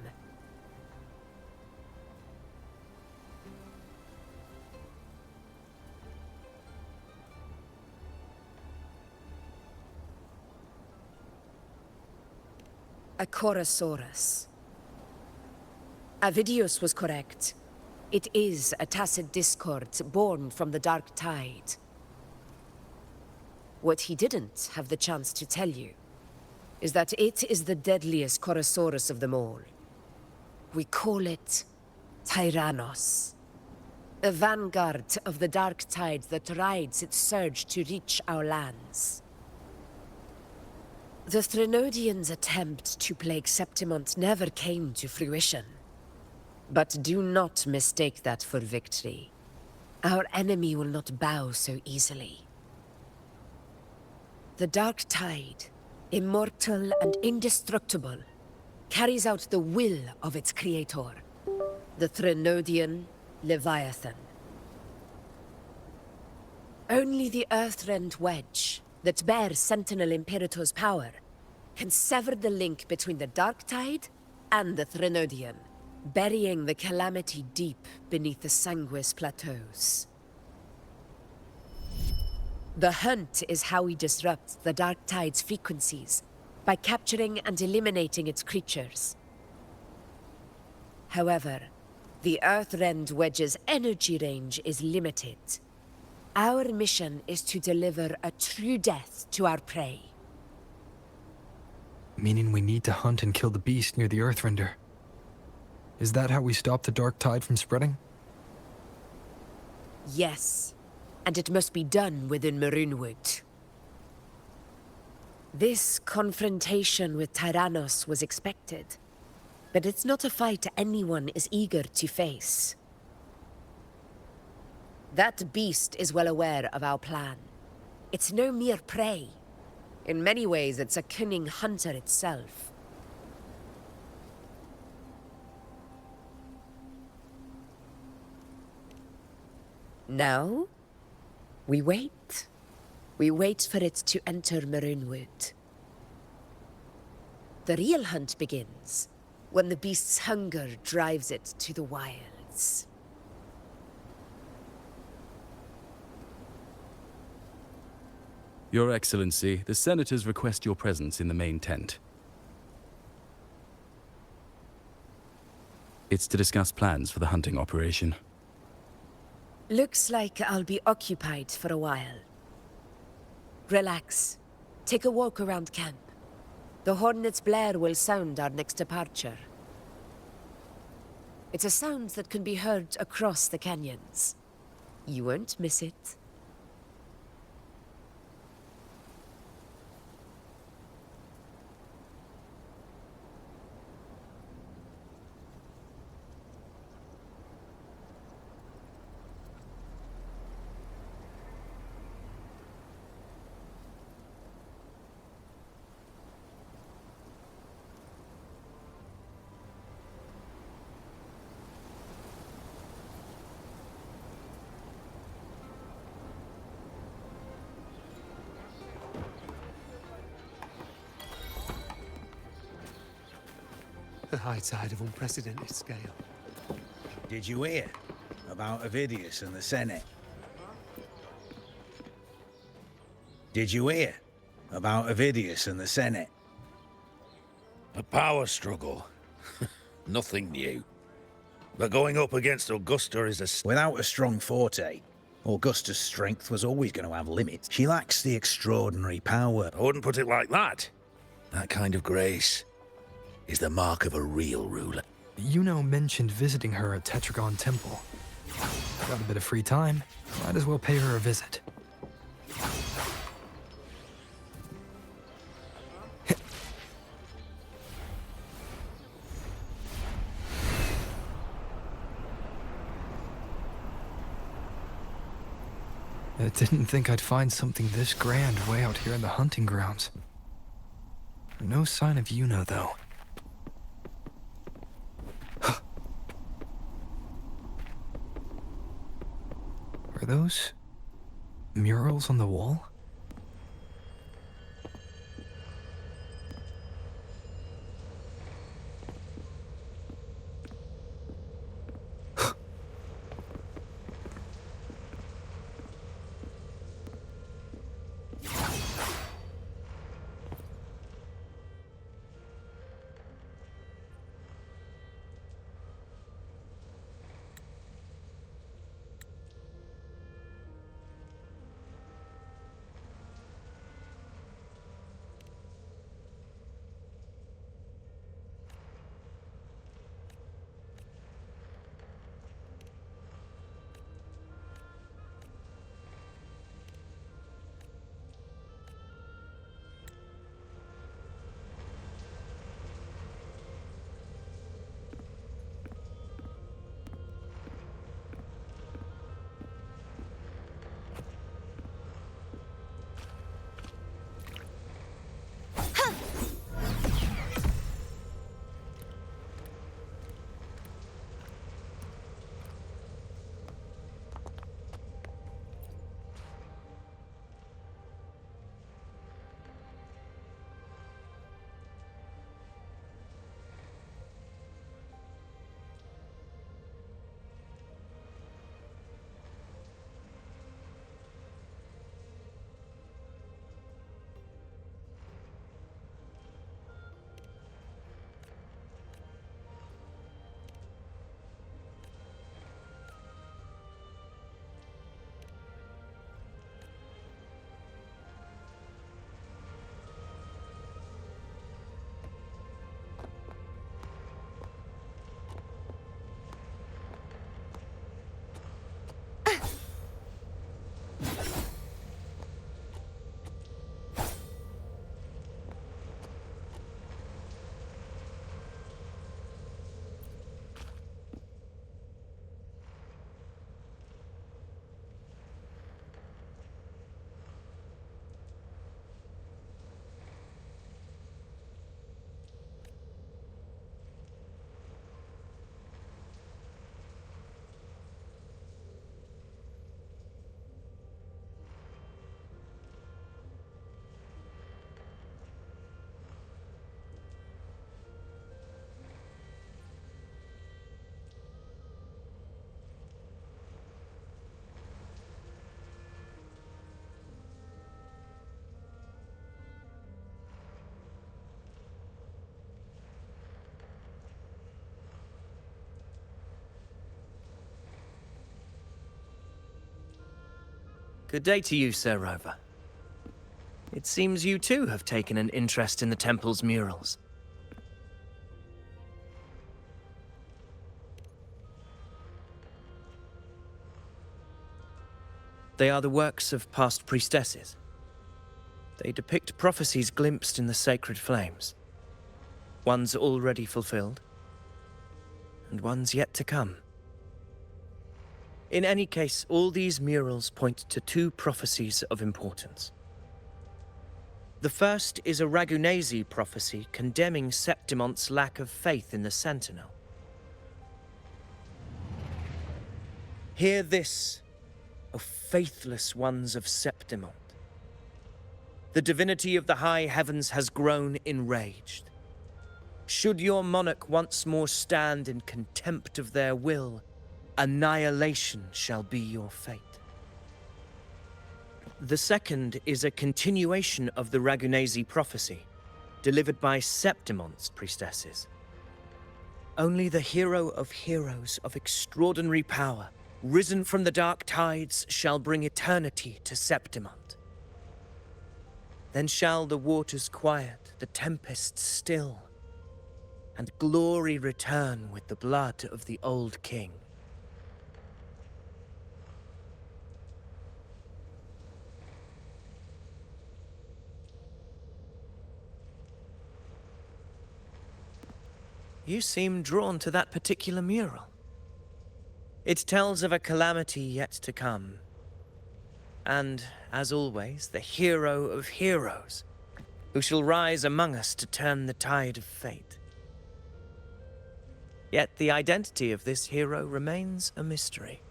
A Chorosaurus. Avidius was correct. It is a tacit discord born from the dark tide. What he didn't have the chance to tell you is that it is the deadliest Chorosaurus of them all. We call it Tyrannos. A vanguard of the dark tide that rides its surge to reach our lands. The Threnodians' attempt to plague Septimont never came to fruition. But do not mistake that for victory. Our enemy will not bow so easily. The Dark Tide, immortal and indestructible, carries out the will of its creator, the Threnodian Leviathan. Only the Earthrend Wedge, that bears Sentinel Imperator's power, can sever the link between the Dark Tide and the Threnodian, burying the calamity deep beneath the Sanguis Plateaus. The hunt is how we disrupt the Dark Tide's frequencies, by capturing and eliminating its creatures. However, the Earthrend Wedge's energy range is limited. Our mission is to deliver a true death to our prey. Meaning we need to hunt and kill the beast near the Earthrender. Is that how we stop the Dark Tide from spreading? Yes, and it must be done within Maroonwood. This confrontation with Tyrannos was expected, but it's not a fight anyone is eager to face. That beast is well aware of our plan. It's no mere prey. In many ways, it's a cunning hunter itself. Now, we wait. We wait for it to enter Maroonwood. The real hunt begins when the beast's hunger drives it to the wilds. Your Excellency, the Senators request your presence in the main tent. It's to discuss plans for the hunting operation. Looks like I'll be occupied for a while. Relax. Take a walk around camp. The Hornet's blare will sound our next departure. It's a sound that can be heard across the canyons. You won't miss it. A high tide of unprecedented scale. Did you hear about Ovidius and the Senate? Did you hear about Ovidius and the Senate? A power struggle. Nothing new. But going up against Augusta is Without a strong forte, Augusta's strength was always going to have limits. She lacks the extraordinary power. I wouldn't put it like that. That kind of grace is the mark of a real ruler. Yuno mentioned visiting her at Tetragon Temple. Got a bit of free time. Might as well pay her a visit. I didn't think I'd find something this grand way out here in the hunting grounds. No sign of Yuno, though. Are those murals on the wall? Good day to you, Sir Rover. It seems you too have taken an interest in the temple's murals. They are the works of past priestesses. They depict prophecies glimpsed in the sacred flames. Ones already fulfilled, and ones yet to come. In any case, all these murals point to two prophecies of importance. The first is a Ragunesi prophecy condemning Septimonte's lack of faith in the Sentinel. Hear this, O faithless ones of Septimont. The divinity of the high heavens has grown enraged. Should your monarch once more stand in contempt of their will, annihilation shall be your fate. The second is a continuation of the Ragunesi prophecy, delivered by Septimonte's priestesses. Only the hero of heroes of extraordinary power, risen from the dark tides, shall bring eternity to Septimont. Then shall the waters quiet, the tempests still, and glory return with the blood of the old king. You seem drawn to that particular mural. It tells of a calamity yet to come. And, as always, the hero of heroes, who shall rise among us to turn the tide of fate. Yet the identity of this hero remains a mystery.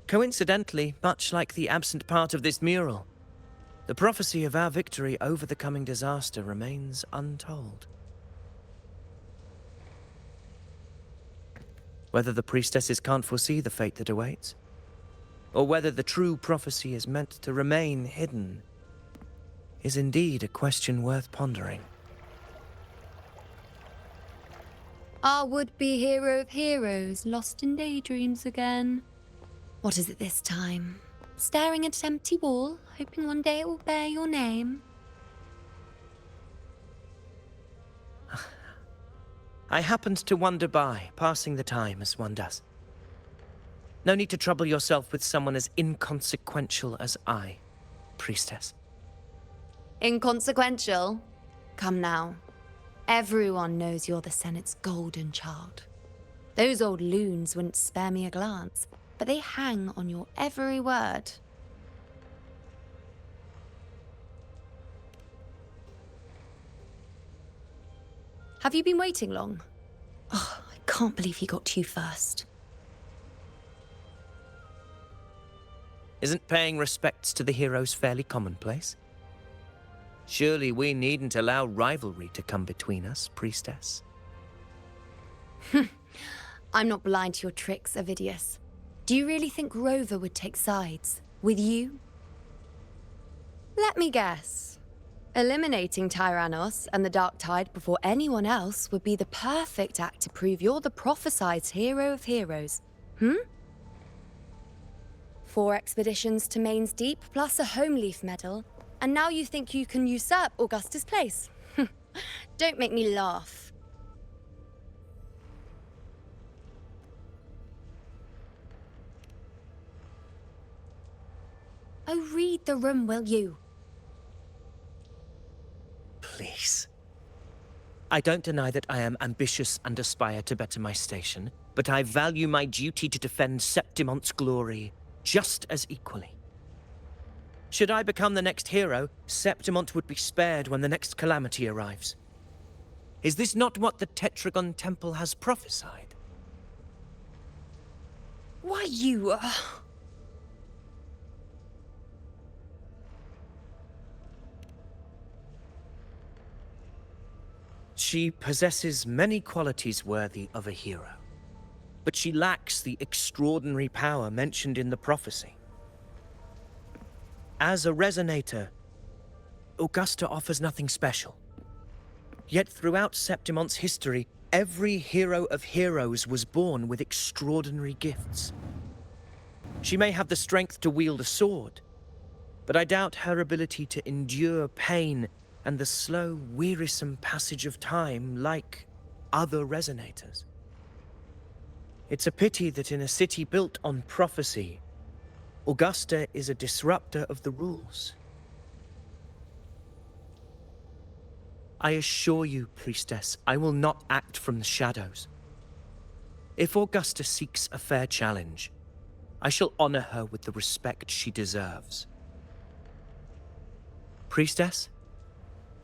Coincidentally, much like the absent part of this mural, the prophecy of our victory over the coming disaster remains untold. Whether the priestesses can't foresee the fate that awaits, or whether the true prophecy is meant to remain hidden, is indeed a question worth pondering. Our would-be hero of heroes, lost in daydreams again. What is it this time? Staring at an empty wall, hoping one day it will bear your name? I happened to wander by, passing the time as one does. No need to trouble yourself with someone as inconsequential as I, priestess. Inconsequential? Come now. Everyone knows you're the Senate's golden child. Those old loons wouldn't spare me a glance, but they hang on your every word. Have you been waiting long? Oh, I can't believe he got to you first. Isn't paying respects to the heroes fairly commonplace? Surely we needn't allow rivalry to come between us, priestess. I'm not blind to your tricks, Avidius. Do you really think Rover would take sides? With you? Let me guess. Eliminating Tyrannos and the Dark Tide before anyone else would be the perfect act to prove you're the prophesied hero of heroes. 4 expeditions to Main's Deep, plus a Home Leaf medal, and now you think you can usurp Augustus' place? Don't make me laugh. Oh, read the room, will you? Please. I don't deny that I am ambitious and aspire to better my station, but I value my duty to defend Septimonte's glory just as equally. Should I become the next hero, Septimonte would be spared when the next calamity arrives. Is this not what the Tetragon Temple has prophesied? Why, you... She possesses many qualities worthy of a hero, but she lacks the extraordinary power mentioned in the prophecy. As a resonator, Augusta offers nothing special. Yet throughout Septimonte's history, every hero of heroes was born with extraordinary gifts. She may have the strength to wield a sword, but I doubt her ability to endure pain and the slow, wearisome passage of time like other resonators. It's a pity that in a city built on prophecy, Augusta is a disruptor of the rules. I assure you, priestess, I will not act from the shadows. If Augusta seeks a fair challenge, I shall honor her with the respect she deserves. Priestess,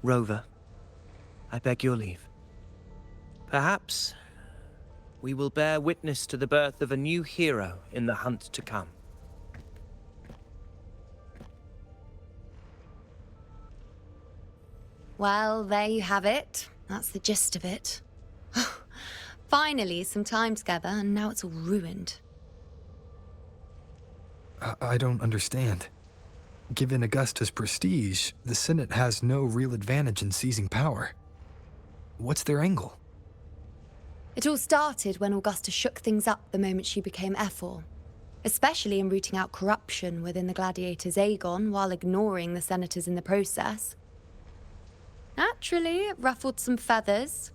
Rover, I beg your leave. Perhaps we will bear witness to the birth of a new hero in the hunt to come. Well, there you have it. That's the gist of it. Finally, some time together, and now it's all ruined. I don't understand. Given Augusta's prestige, the Senate has no real advantage in seizing power. What's their angle? It all started when Augusta shook things up the moment she became Ephor, especially in rooting out corruption within the gladiators' Aegon while ignoring the senators in the process. Naturally, it ruffled some feathers.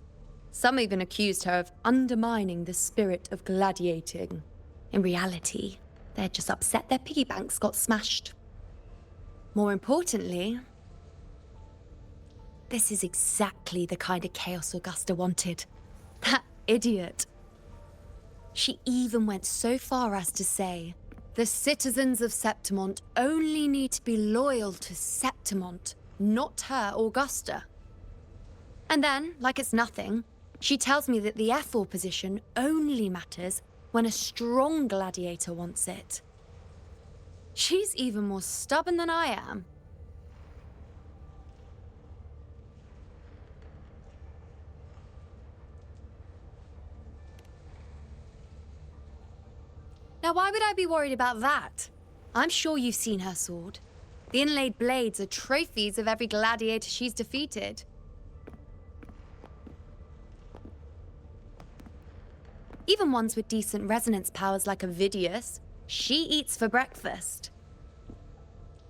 Some even accused her of undermining the spirit of gladiating. In reality, they'd just upset their piggy banks got smashed. More importantly, this is exactly the kind of chaos Augusta wanted. That idiot. She even went so far as to say, the citizens of Septimont only need to be loyal to Septimont, not her, Augusta. And then, like it's nothing, she tells me that the Ephor position only matters when a strong gladiator wants it. She's even more stubborn than I am. Now, why would I be worried about that? I'm sure you've seen her sword. The inlaid blades are trophies of every gladiator she's defeated. Even ones with decent resonance powers like Ovidius, she eats for breakfast.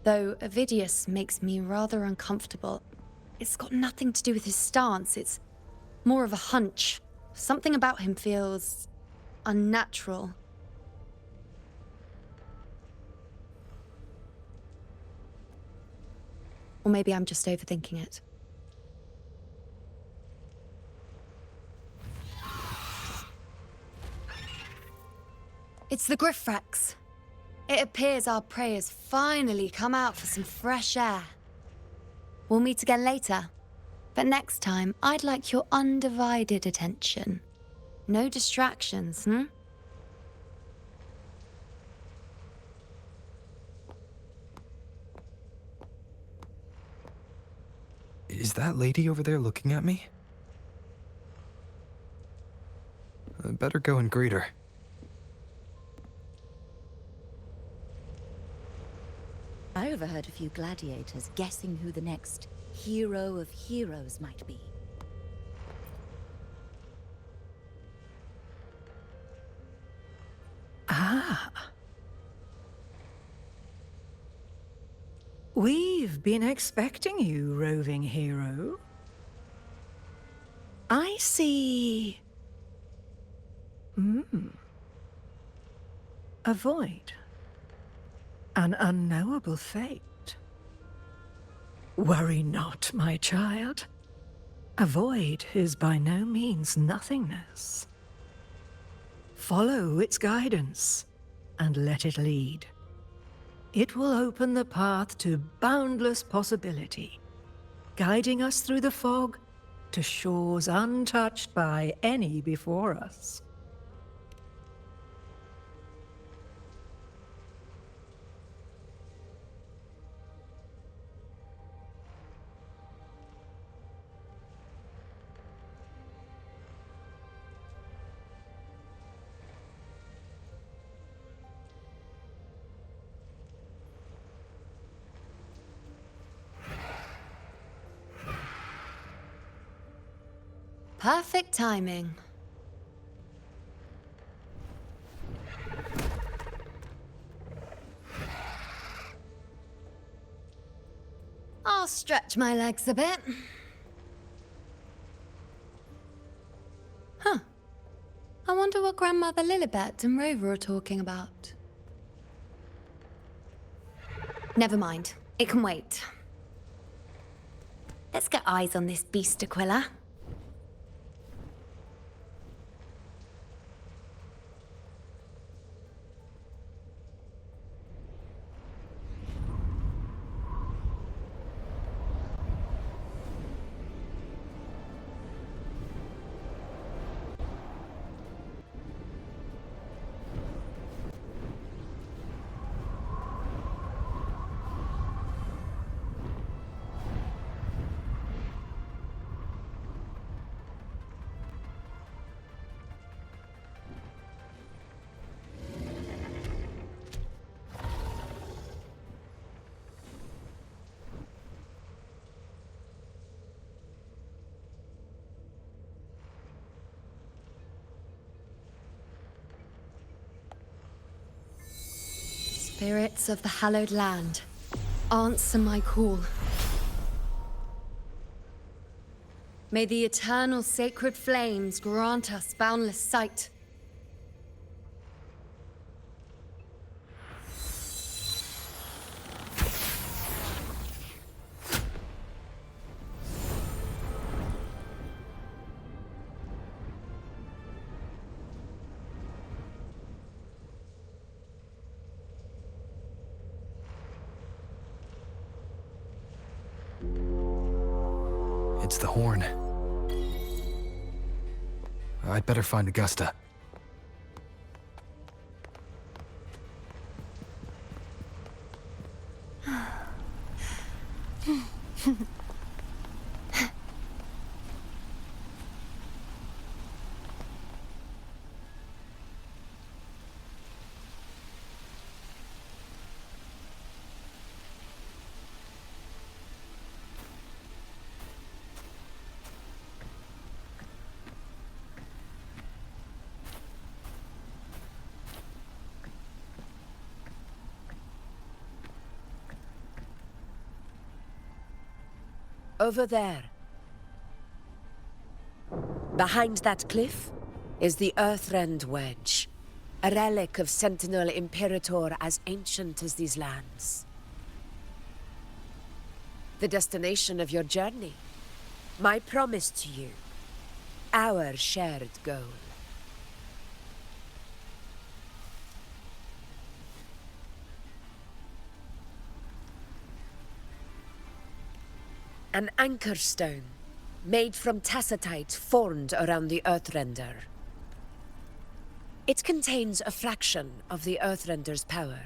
Though Ovidius makes me rather uncomfortable. It's got nothing to do with his stance, it's more of a hunch. Something about him feels unnatural. Or maybe I'm just overthinking it. It's the Griffrex. It appears our prey has finally come out for some fresh air. We'll meet again later. But next time, I'd like your undivided attention. No distractions, Is that lady over there looking at me? I better go and greet her. I overheard a few gladiators guessing who the next hero of heroes might be. Ah. We've been expecting you, roving hero. I see... A void. An unknowable fate. Worry not, my child. A void is by no means nothingness. Follow its guidance, and let it lead. It will open the path to boundless possibility, guiding us through the fog to shores untouched by any before us. Perfect timing. I'll stretch my legs a bit. Huh. I wonder what Grandmother Lilibet and Rover are talking about. Never mind. It can wait. Let's get eyes on this beast, Aquila. Spirits of the hallowed land, answer my call. May the eternal sacred flames grant us boundless sight. It's the horn. I'd better find Augusta. Over there. Behind that cliff is the Earthrend Wedge, a relic of Sentinel Imperator as ancient as these lands. The destination of your journey, my promise to you, our shared goal. An anchor stone, made from tacitite formed around the Earthrender. It contains a fraction of the Earthrender's power.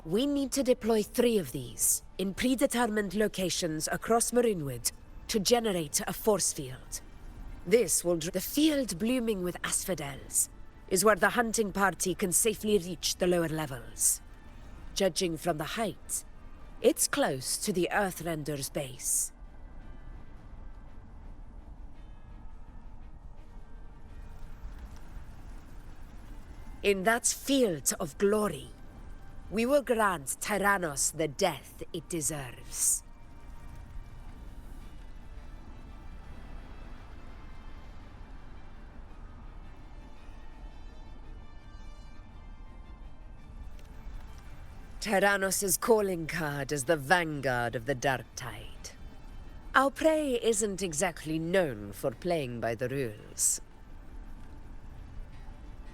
We need to deploy 3 of these, in predetermined locations across Marinwood, to generate a force field. This will the field blooming with asphodels, is where the hunting party can safely reach the lower levels. Judging from the height, it's close to the Earthrender's base. In that field of glory, we will grant Tyrannos the death it deserves. Tyrannos' calling card is the vanguard of the Dark Tide. Our prey isn't exactly known for playing by the rules.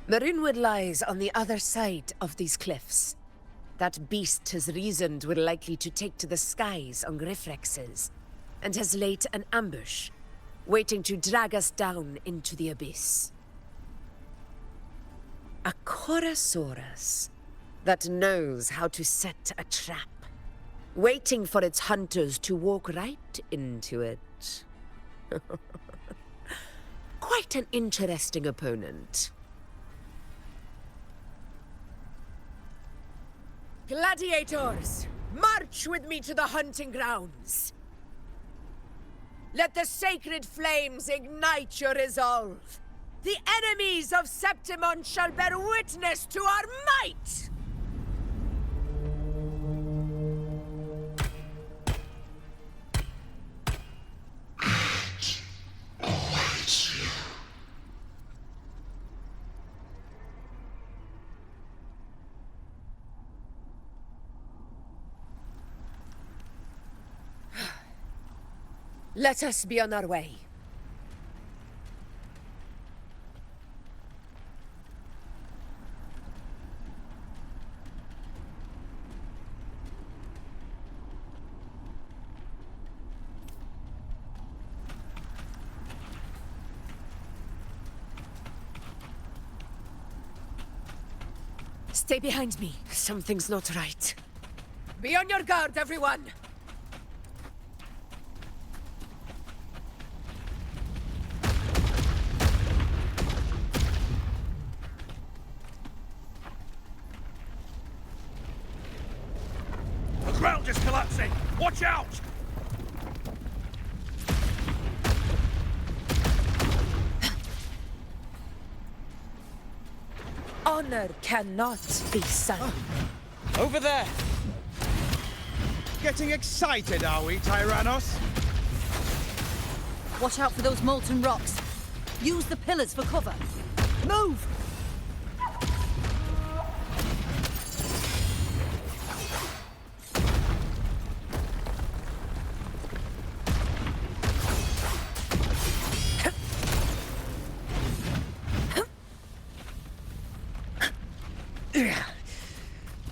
Marinwood lies on the other side of these cliffs. That beast has reasoned we're likely to take to the skies on Griffrexes, and has laid an ambush, waiting to drag us down into the abyss. A Corasaurus that knows how to set a trap, waiting for its hunters to walk right into it. Quite an interesting opponent. Gladiators, march with me to the hunting grounds. Let the sacred flames ignite your resolve. The enemies of Septimon shall bear witness to our might! Let us be on our way. Stay behind me. Something's not right. Be on your guard, everyone! The ground is collapsing! Watch out! Honor cannot be sung. Over there! Getting excited, are we, Tyrannos? Watch out for those molten rocks. Use the pillars for cover. Move!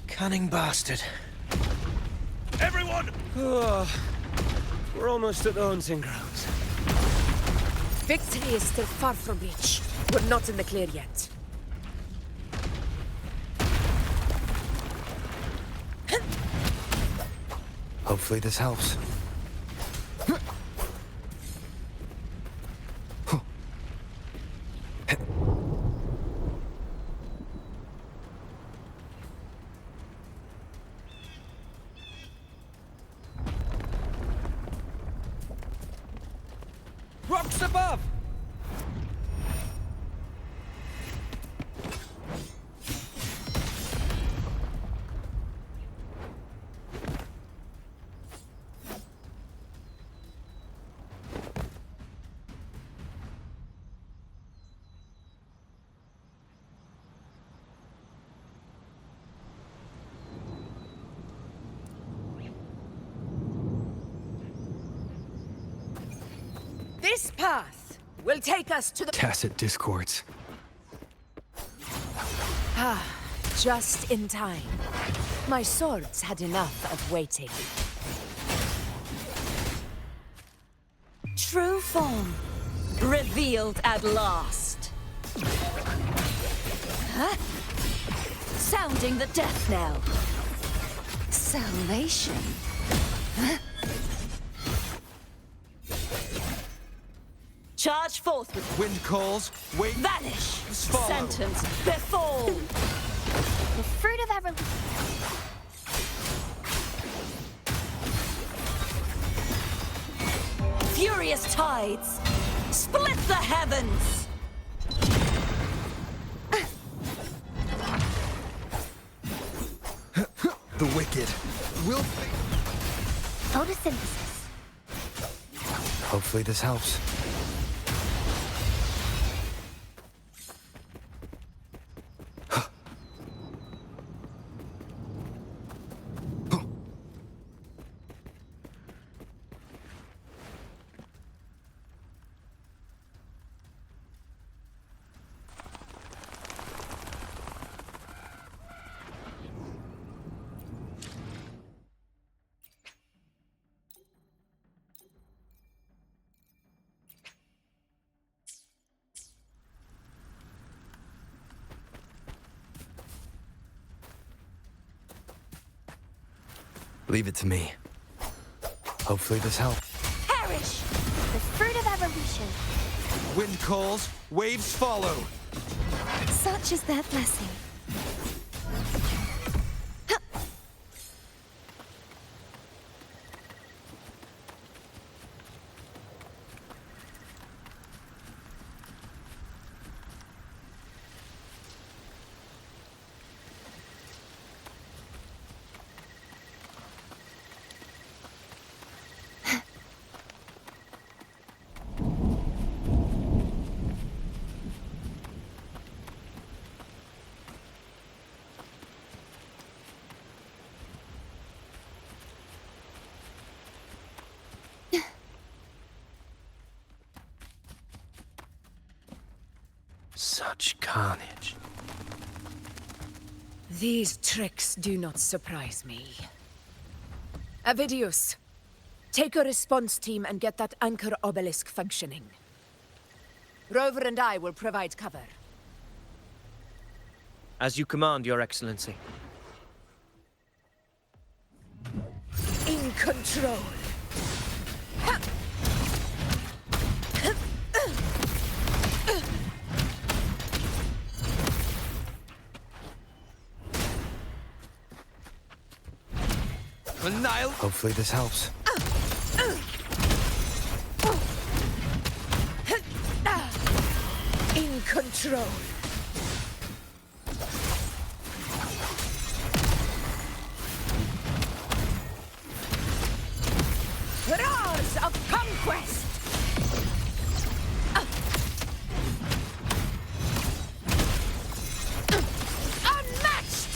Cunning bastard. Everyone! Oh, we're almost at the hunting grounds. Victory is still far from reach. We're not in the clear yet. Hopefully this helps. Rocks above! This path will take us to the... Tacit discords. Ah, just in time. My swords had enough of waiting. True form. Revealed at last. Huh? Sounding the death knell. Salvation. Huh? Charge forth with Wind calls, wait. vanish. Follow. Sentence befall. The fruit of ever... Furious tides. Split the heavens. The wicked will... Photosynthesis. Hopefully this helps. Leave it to me. Hopefully this helps. Perish! The fruit of evolution. Wind calls, waves follow. Such is their blessing. Such carnage. These tricks do not surprise me. Avidius, take a response team and get that anchor obelisk functioning. Rover and I will provide cover. As you command, Your Excellency. In control. Hopefully this helps. In control. Roars of conquest! Unmatched!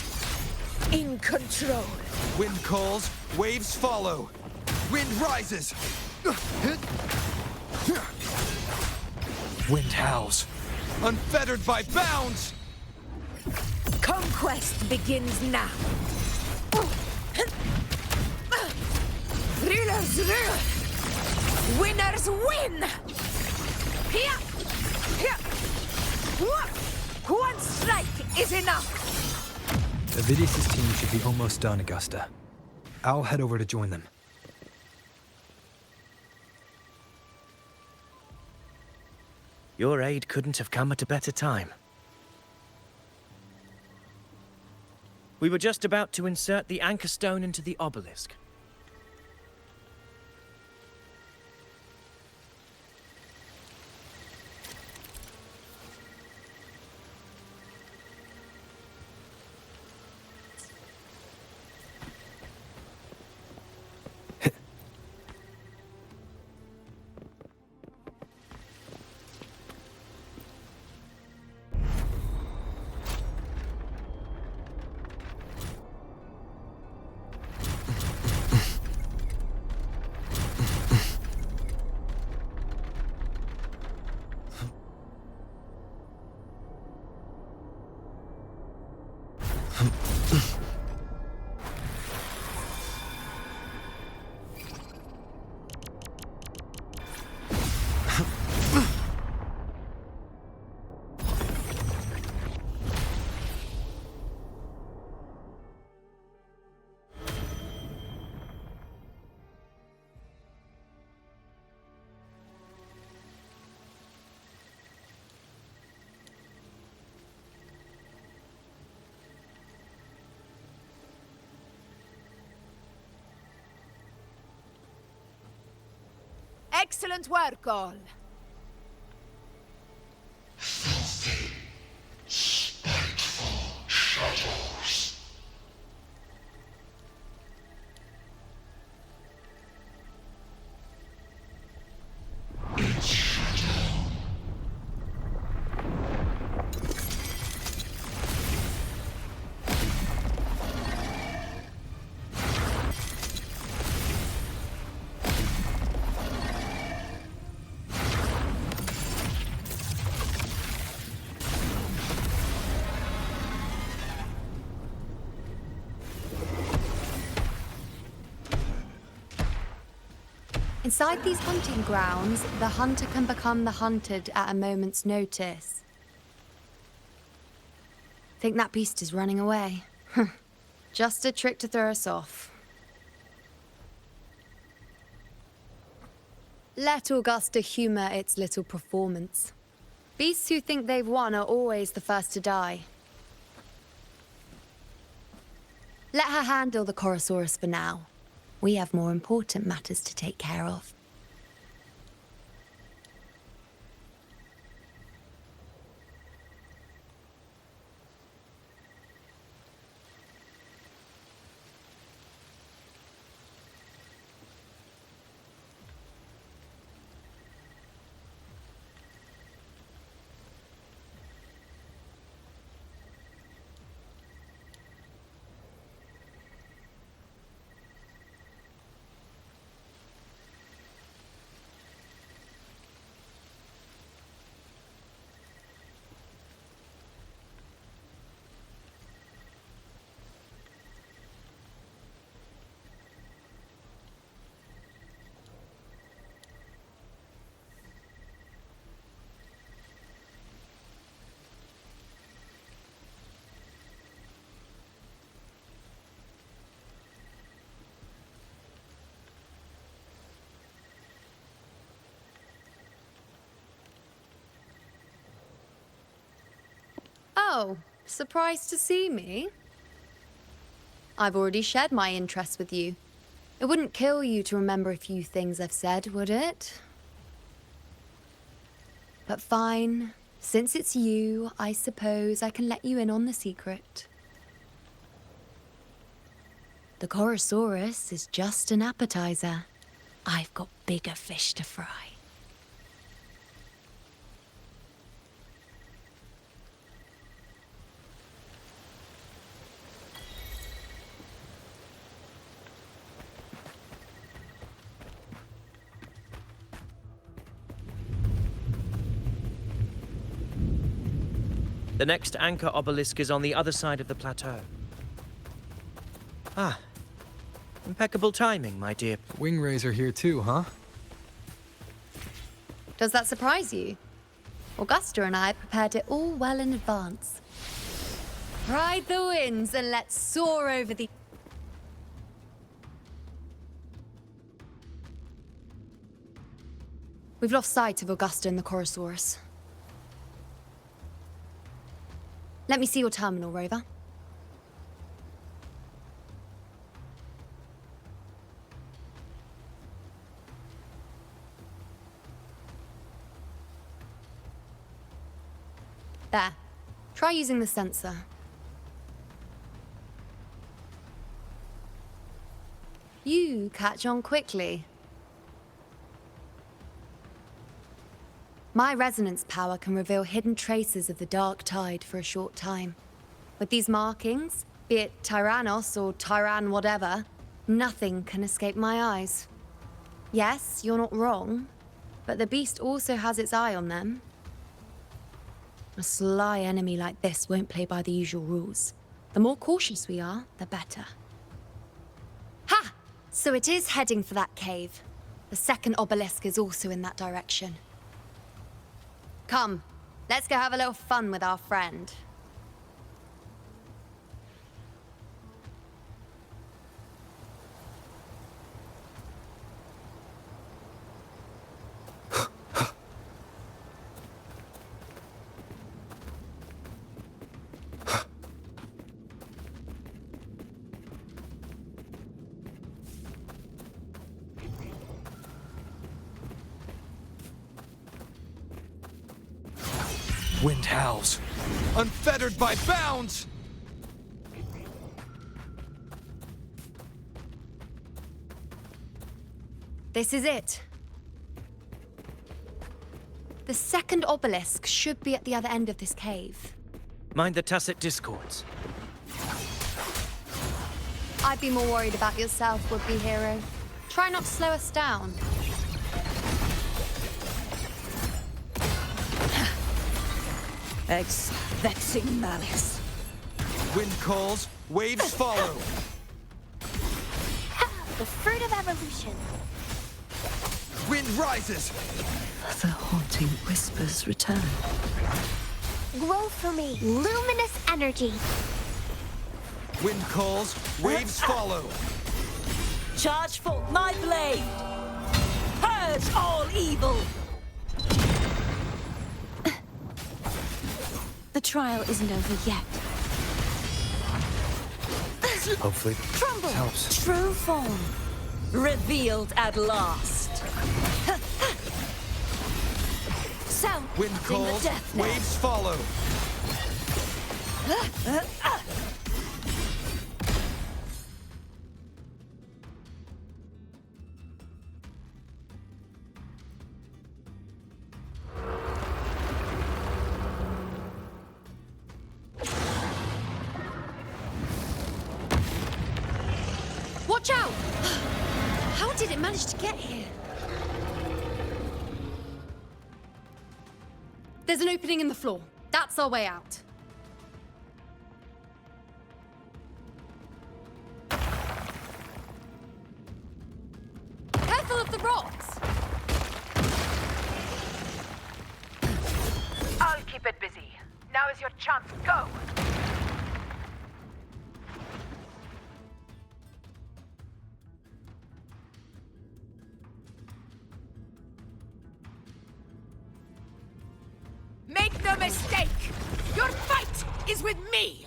In control. Wind calls, waves follow. Wind rises. Wind howls. Unfettered by bounds! Conquest begins now. Thrillers rule. Winners win. Here. Here. One strike is enough. Avidius' team should be almost done, Augusta. I'll head over to join them. Your aid couldn't have come at a better time. We were just about to insert the anchor stone into the obelisk. Excellent work, all. Filthy, spiteful shadows. Its shadow. Inside these hunting grounds, the hunter can become the hunted at a moment's notice. Think that beast is running away? Just a trick to throw us off. Let Augusta humor its little performance. Beasts who think they've won are always the first to die. Let her handle the Chorosaurus for now. We have more important matters to take care of. Oh, surprised to see me? I've already shared my interest with you. It wouldn't kill you to remember a few things I've said, would it? But fine. Since it's you, I suppose I can let you in on the secret. The Chorosaurus is just an appetizer. I've got bigger fish to fry. The next anchor obelisk is on the other side of the plateau. Ah, impeccable timing, my dear. Wingrays are here too, huh? Does that surprise you? Augusta and I prepared it all well in advance. Ride the winds and let's soar over the... We've lost sight of Augusta and the Chorosaurus. Let me see your terminal, Rover. There. Try using the sensor. You catch on quickly. My resonance power can reveal hidden traces of the dark tide for a short time. With these markings, be it Tyrannos or Tyran whatever, nothing can escape my eyes. Yes, you're not wrong, but the beast also has its eye on them. A sly enemy like this won't play by the usual rules. The more cautious we are, the better. Ha! So it is heading for that cave. The second obelisk is also in that direction. Come, let's go have a little fun with our friend. Wind howls, unfettered by bounds! This is it. The second obelisk should be at the other end of this cave. Mind the tacit discords. I'd be more worried about yourself, would-be hero. Try not to slow us down. Eggs, vexing malice. Wind calls, waves follow. The fruit of evolution. Wind rises. The haunting whispers return. Grow for me, luminous energy. Wind calls, waves follow. Charge forth my blade! Purge all evil! The trial isn't over yet. Hopefully Trumble! this helps. True form. Revealed at last. Sound Wind the calls, death knell. waves follow. Watch out! How did it manage to get here? There's an opening in the floor. That's our way out. Careful of the rocks! I'll keep it busy. Now is your chance. Go! Make no mistake! Your fight is with me!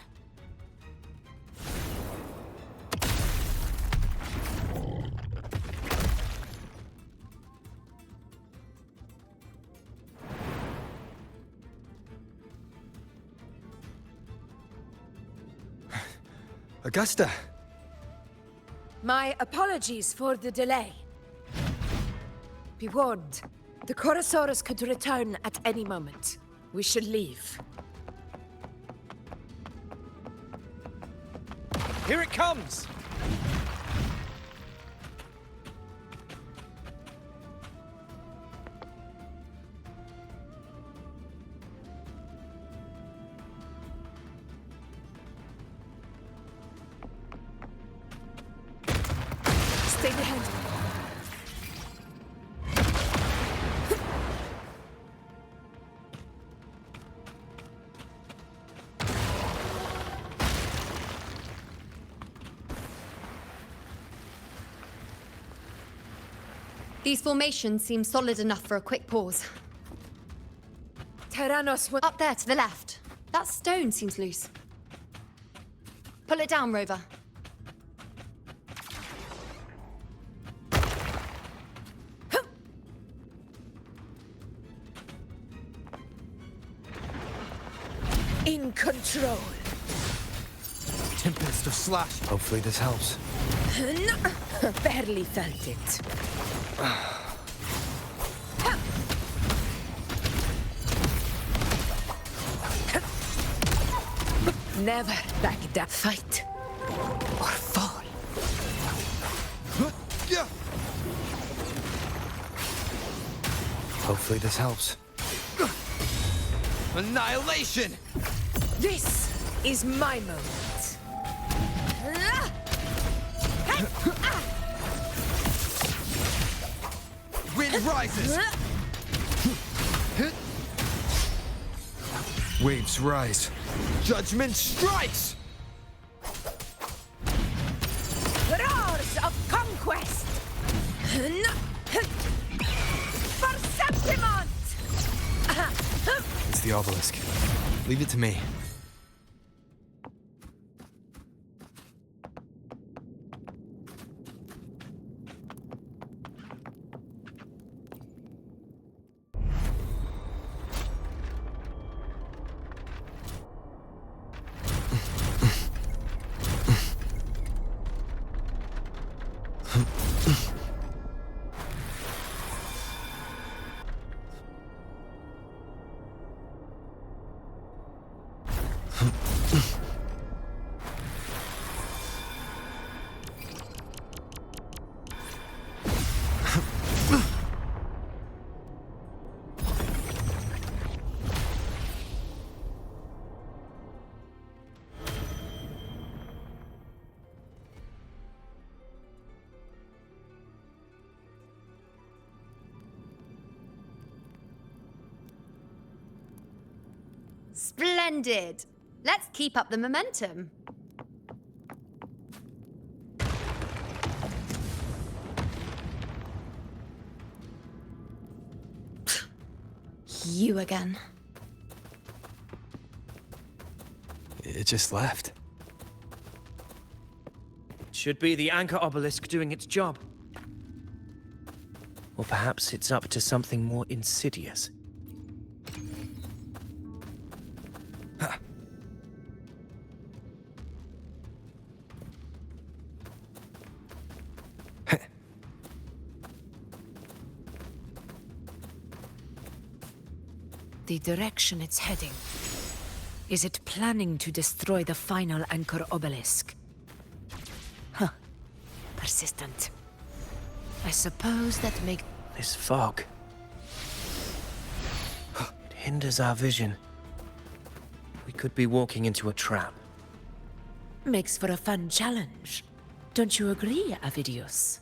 Augusta! My apologies for the delay. Be warned, the Chorosaurus could return at any moment. We should leave. Here it comes! Stay behind me. These formations seem solid enough for a quick pause. Tyrannos will... Up there, to the left. That stone seems loose. Pull it down, Rover. In control. Tempest of Slash. Hopefully this helps. Barely felt it. Never back down. Fight or fall. Hopefully this helps. Annihilation! This is my moment. Wind rises! Waves rise. Judgment strikes! Roars of conquest! For Septimont! It's the obelisk. Leave it to me. Splendid! Let's keep up the momentum. You again. It just left. Should be the anchor obelisk doing its job. Or perhaps it's up to something more insidious. The direction it's heading. Is it planning to destroy the final anchor obelisk? Huh. Persistent. I suppose that makes... This fog. It hinders our vision. We could be walking into a trap. Makes for a fun challenge. Don't you agree, Avidius?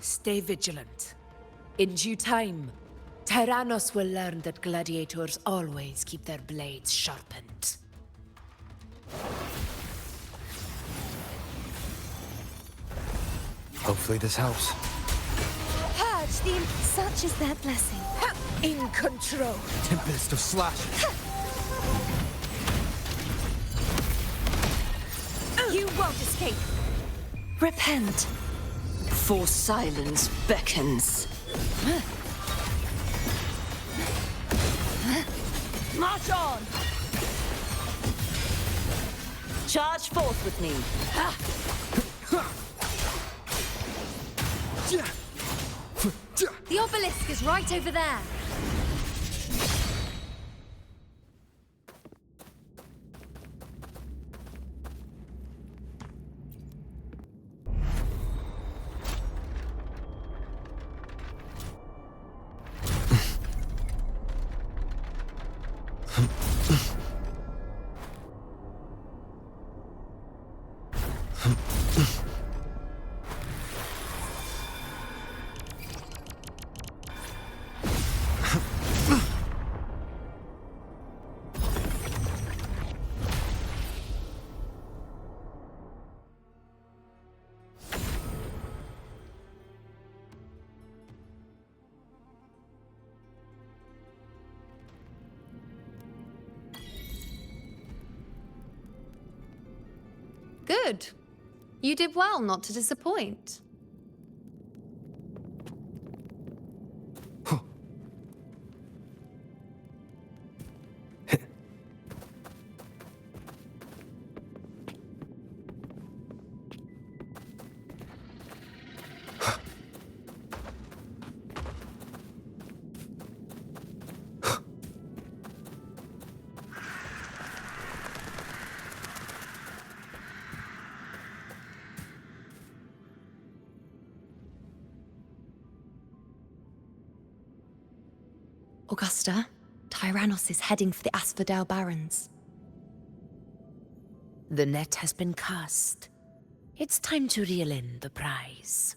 Stay vigilant. In due time, Tyrannos will learn that gladiators always keep their blades sharpened. Hopefully this helps. Purge the... Such is their blessing. In control. Tempest of Slash. You won't escape! Repent, for silence beckons. March on! Charge forth with me. The obelisk is right over there. Good. You did well not to disappoint. Augusta, Tyrannos is heading for the Asphodel Barrens. The net has been cast. It's time to reel in the prize.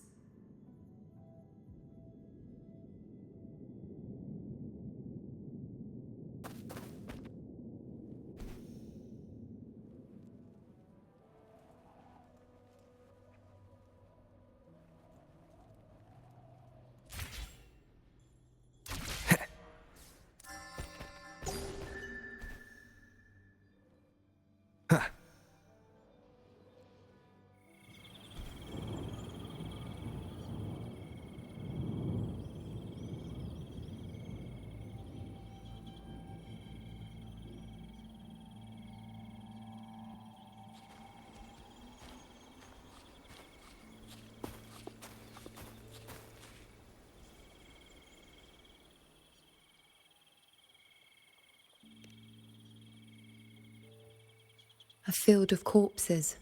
A field of corpses.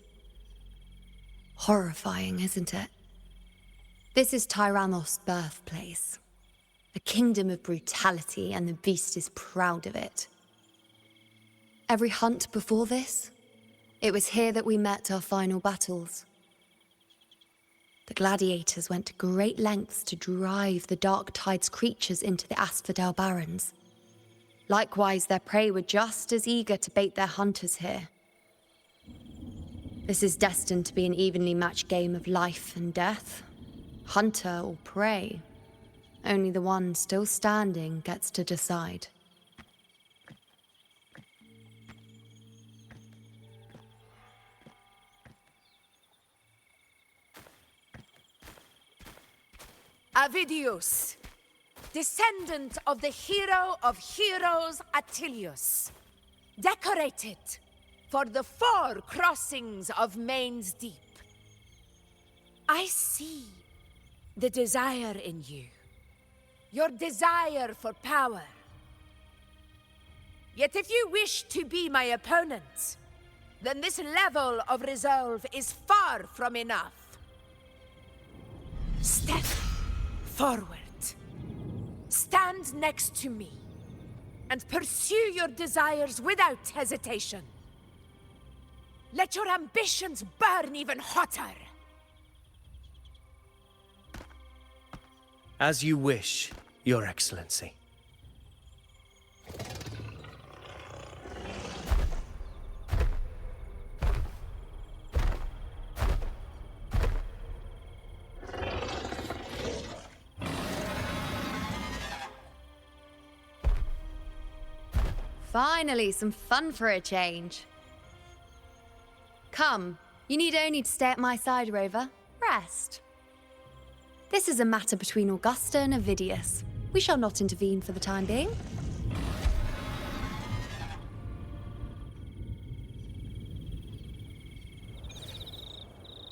Horrifying, isn't it? This is Tyrannos' birthplace. A kingdom of brutality, and the beast is proud of it. Every hunt before this, it was here that we met our final battles. The gladiators went to great lengths to drive the Dark Tide's creatures into the Asphodel Barrens. Likewise, their prey were just as eager to bait their hunters here. This is destined to be an evenly matched game of life and death. Hunter or prey. Only the one still standing gets to decide. Avidius, descendant of the hero of heroes Attilius, decorated for the 4 crossings of Main's Deep. I see the desire in you, your desire for power. Yet if you wish to be my opponent, then this level of resolve is far from enough. Step forward. Stand next to me and pursue your desires without hesitation. Let your ambitions burn even hotter. As you wish, Your Excellency. Finally, some fun for a change. Come, You need only to stay at my side, Rover. Rest. This is a matter between Augusta and Avidius. We shall not intervene for the time being.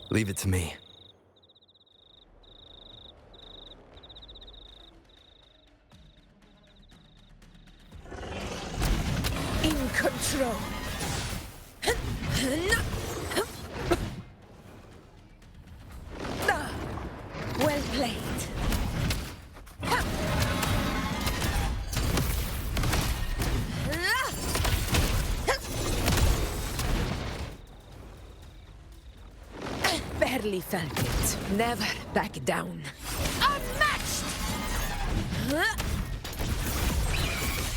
Leave it to me. In control. Well played. Barely felt it. Never back down. Unmatched!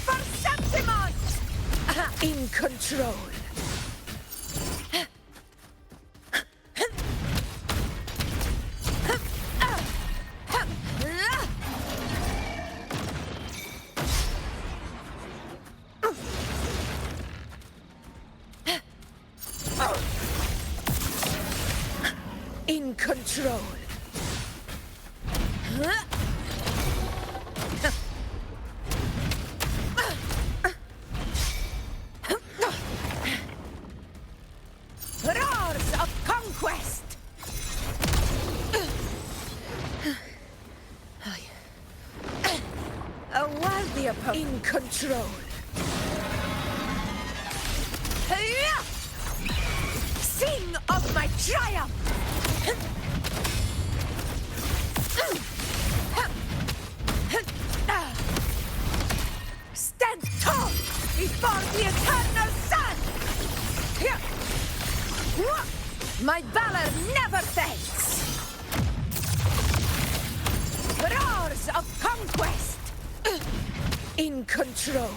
For Septimont! In control. In control. Roars of conquest. A worthy opponent. In control. Sing of my triumph. Stand tall before the eternal sun! My valor never fades! Roars of conquest! In control.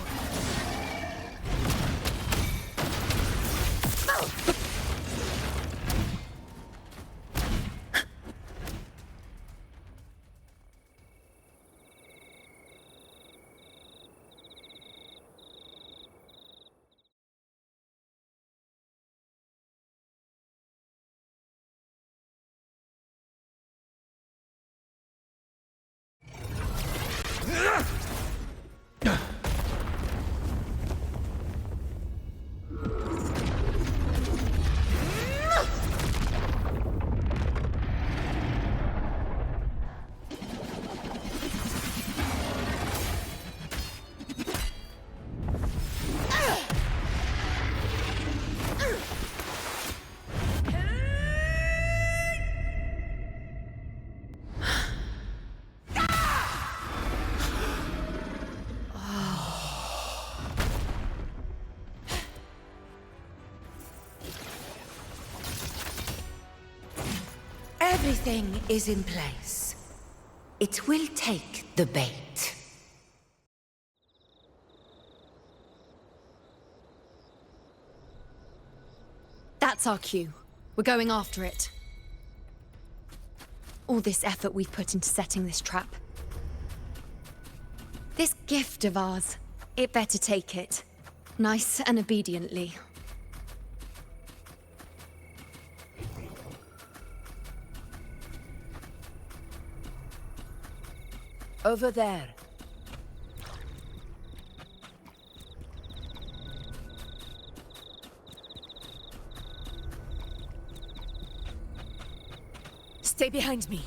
Everything is in place. It will take the bait. That's our cue. We're going after it. All this effort we've put into setting this trap. This gift of ours, it better take it. Nice and obediently. Over there. Stay behind me.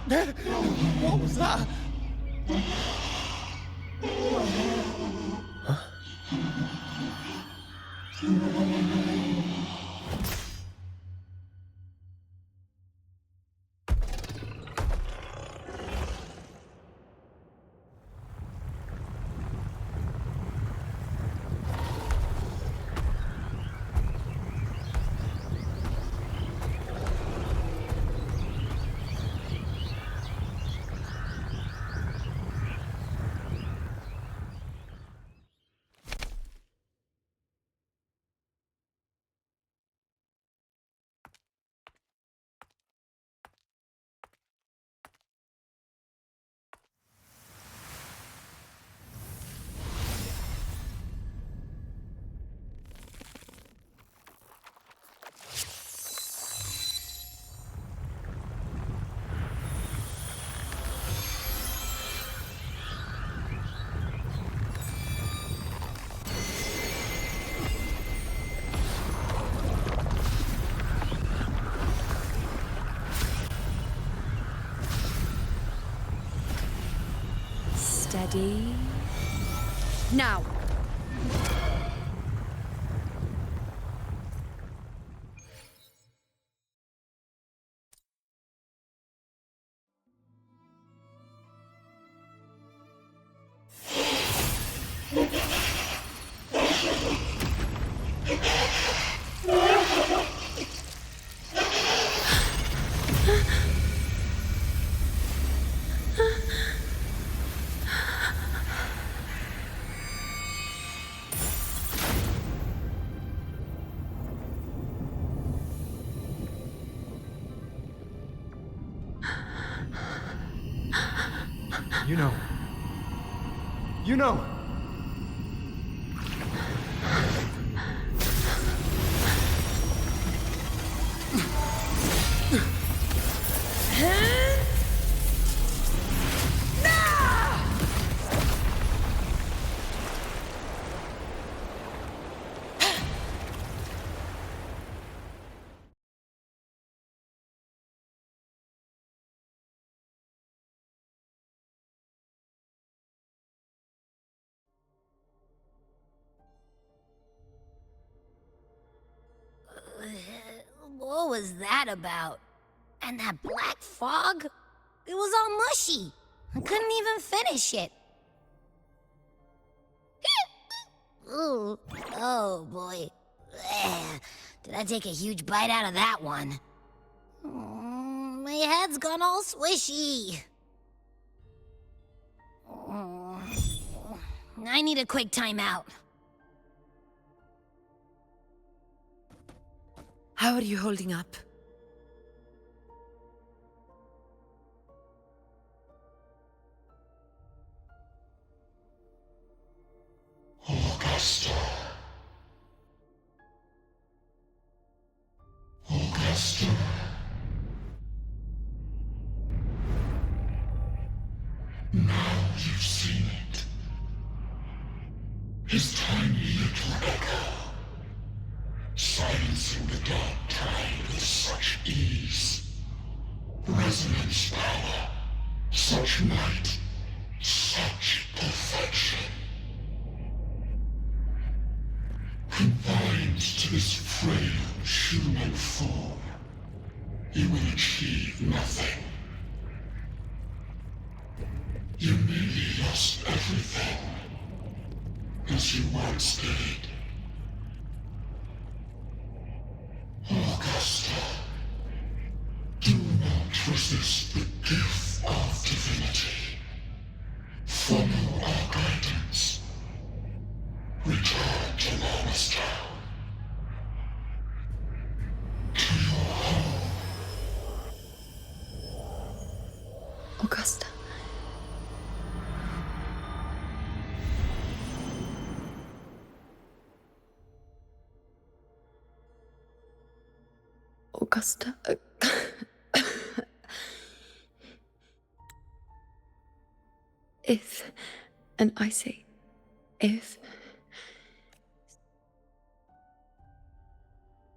What was that? Steady. Now. You know. You know! What was that about? And that black fog? It was all mushy. I couldn't even finish it. Ooh. Oh boy. Did I take a huge bite out of that one? My head's gone all swishy. I need a quick timeout. How are you holding up? Augusta. Augusta. Now you've seen it. His tiny little echo, silencing the dark tide with such ease. Resonance power, such might, such perfection. Confined to this frail human form, you will achieve nothing. You nearly lost everything, as you once did. Augusta, do not resist the gift of divinity. Follow our guidance. Return to Lornestown. To your home. Augusta. Augusta. If, and I say, if,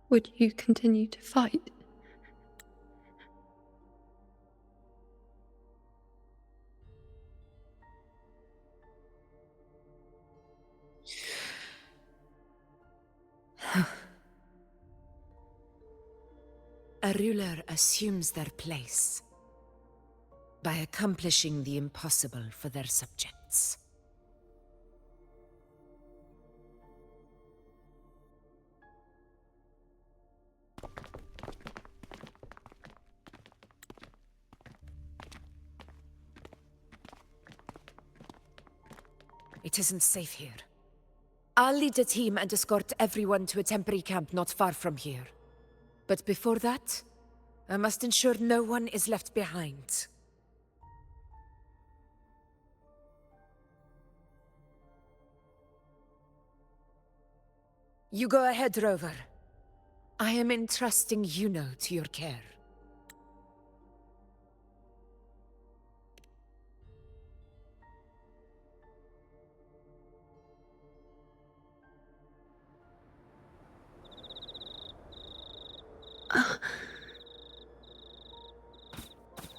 would you continue to fight? A ruler assumes their place by accomplishing the impossible for their subjects. It isn't safe here. I'll lead a team and escort everyone to a temporary camp not far from here. But before that, I must ensure no one is left behind. You go ahead, Rover. I am entrusting Yuno to your care.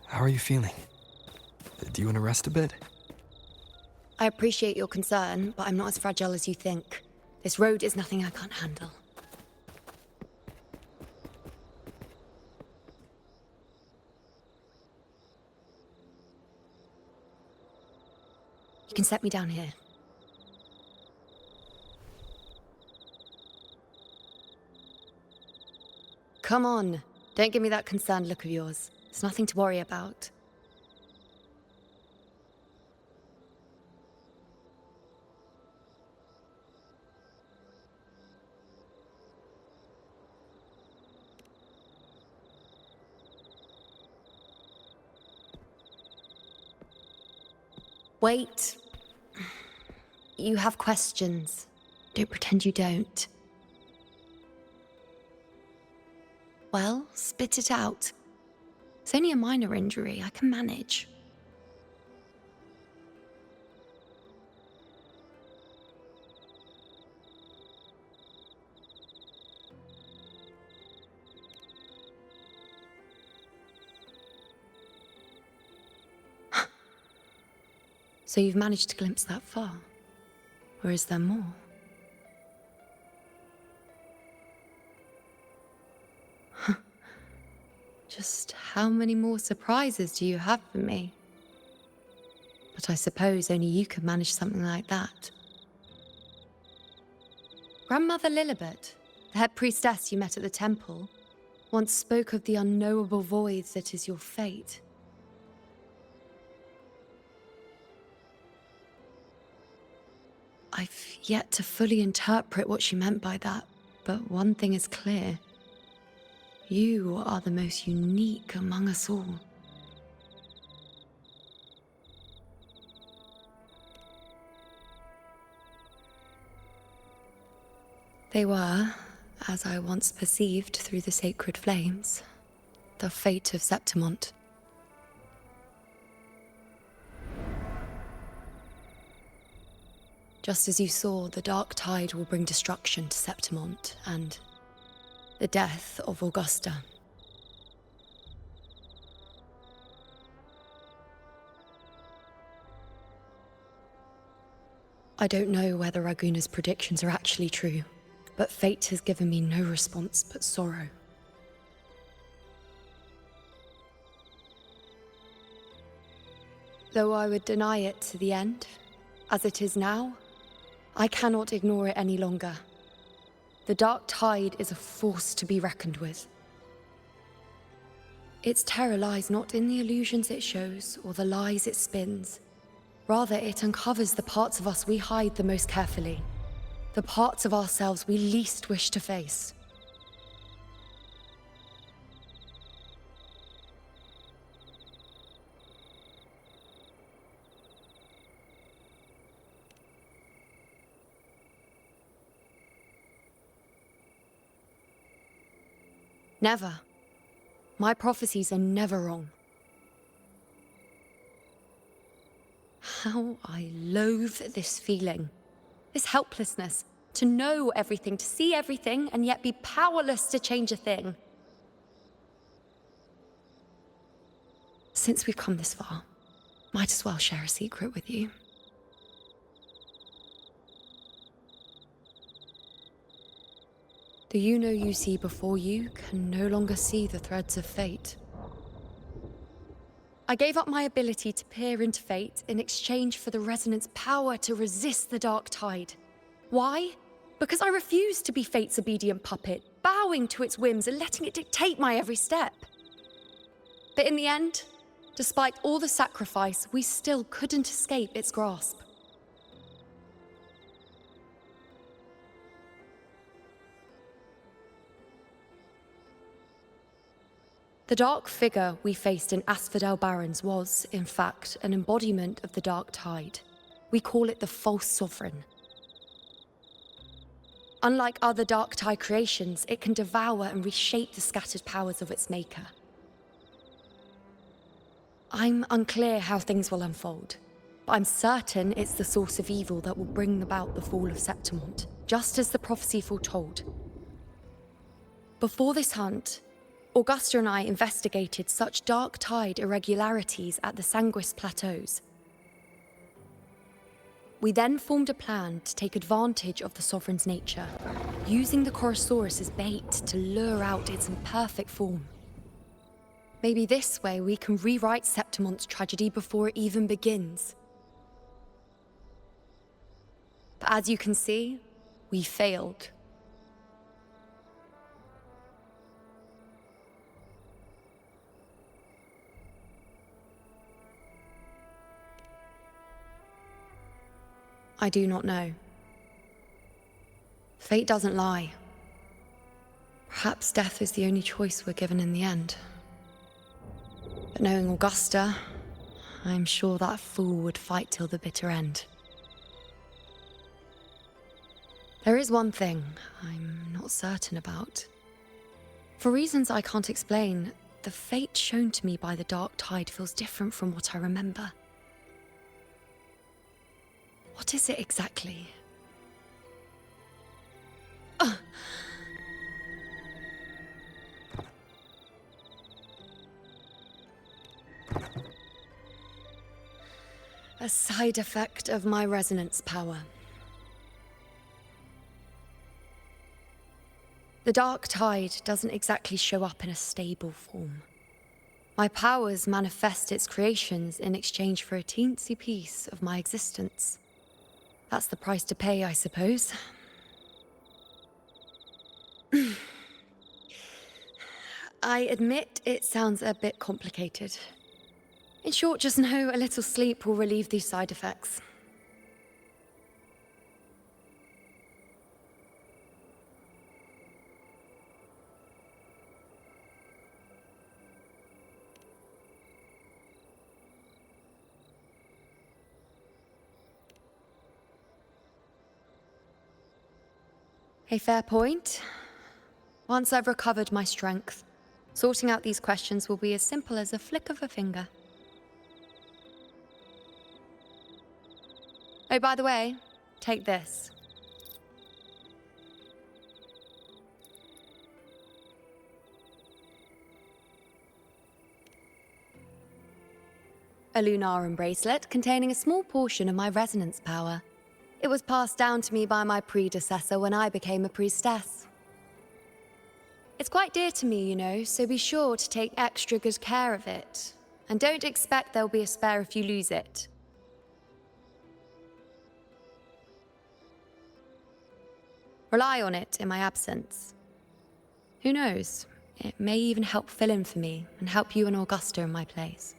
How are you feeling? Do you want to rest a bit? I appreciate your concern, but I'm not as fragile as you think. This road is nothing I can't handle. You can set me down here. Come on. Don't give me that concerned look of yours. It's nothing to worry about. Wait. You have questions. Don't pretend you don't. Well, spit it out. It's only a minor injury. I can manage. So you've managed to glimpse that far? Or is there more? Just how many more surprises do you have for me? But I suppose only you could manage something like that. Grandmother Lilibet, the head priestess you met at the temple, once spoke of the unknowable void that is your fate. I've yet to fully interpret what she meant by that, but one thing is clear. You are the most unique among us all. They were, as I once perceived through the sacred flames, the fate of Septimont. Just as you saw, the dark tide will bring destruction to Septimont and the death of Augusta. I don't know whether Raguna's predictions are actually true, but fate has given me no response but sorrow. Though I would deny it to the end, as it is now, I cannot ignore it any longer. The dark tide is a force to be reckoned with. Its terror lies not in the illusions it shows or the lies it spins. Rather, it uncovers the parts of us we hide the most carefully, the parts of ourselves we least wish to face. Never. My prophecies are never wrong. How I loathe this feeling. This helplessness. To know everything, to see everything, and yet be powerless to change a thing. Since we've come this far, might as well share a secret with you. The you see before you can no longer see the threads of fate. I gave up my ability to peer into fate in exchange for the resonance power to resist the dark tide. Why? Because I refused to be fate's obedient puppet, bowing to its whims and letting it dictate my every step. But in the end, despite all the sacrifice, we still couldn't escape its grasp. The dark figure we faced in Asphodel Barrens was, in fact, an embodiment of the dark tide. We call it the false sovereign. Unlike other dark tide creations, it can devour and reshape the scattered powers of its maker. I'm unclear how things will unfold, but I'm certain it's the source of evil that will bring about the fall of Septimont, just as the prophecy foretold. Before this hunt, Augusta and I investigated such dark tide irregularities at the Sanguis Plateaus. We then formed a plan to take advantage of the Sovereign's nature, using the Chorosaurus as bait to lure out its imperfect form. Maybe this way we can rewrite Septimont's tragedy before it even begins. But as you can see, we failed. I do not know. Fate doesn't lie. Perhaps death is the only choice we're given in the end. But knowing Augusta, I'm sure that fool would fight till the bitter end. There is one thing I'm not certain about. For reasons I can't explain, the fate shown to me by the dark tide feels different from what I remember. What is it exactly? A side effect of my resonance power. The dark tide doesn't exactly show up in a stable form. My powers manifest its creations in exchange for a teensy piece of my existence. That's the price to pay, I suppose. I admit it sounds a bit complicated. In short, just know a little sleep will relieve these side effects. A fair point. Once I've recovered my strength, sorting out these questions will be as simple as a flick of a finger. Oh, by the way, take this. A Lunarum bracelet containing a small portion of my resonance power. It was passed down to me by my predecessor when I became a priestess. It's quite dear to me, you know, so be sure to take extra good care of it. And don't expect there'll be a spare if you lose it. Rely on it in my absence. Who knows? It may even help fill in for me and help you and Augusta in my place.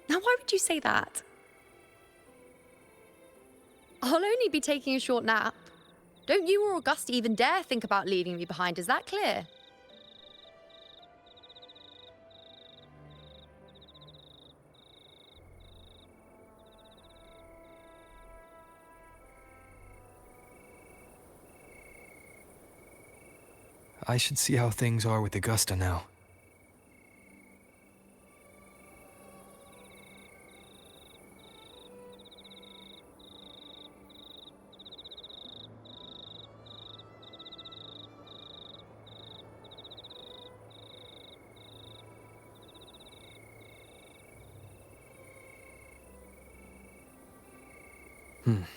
Now, why would you say that? I'll only be taking a short nap. Don't you or Augusta even dare think about leaving me behind, is that clear? I should see how things are with Augusta now. Hmm.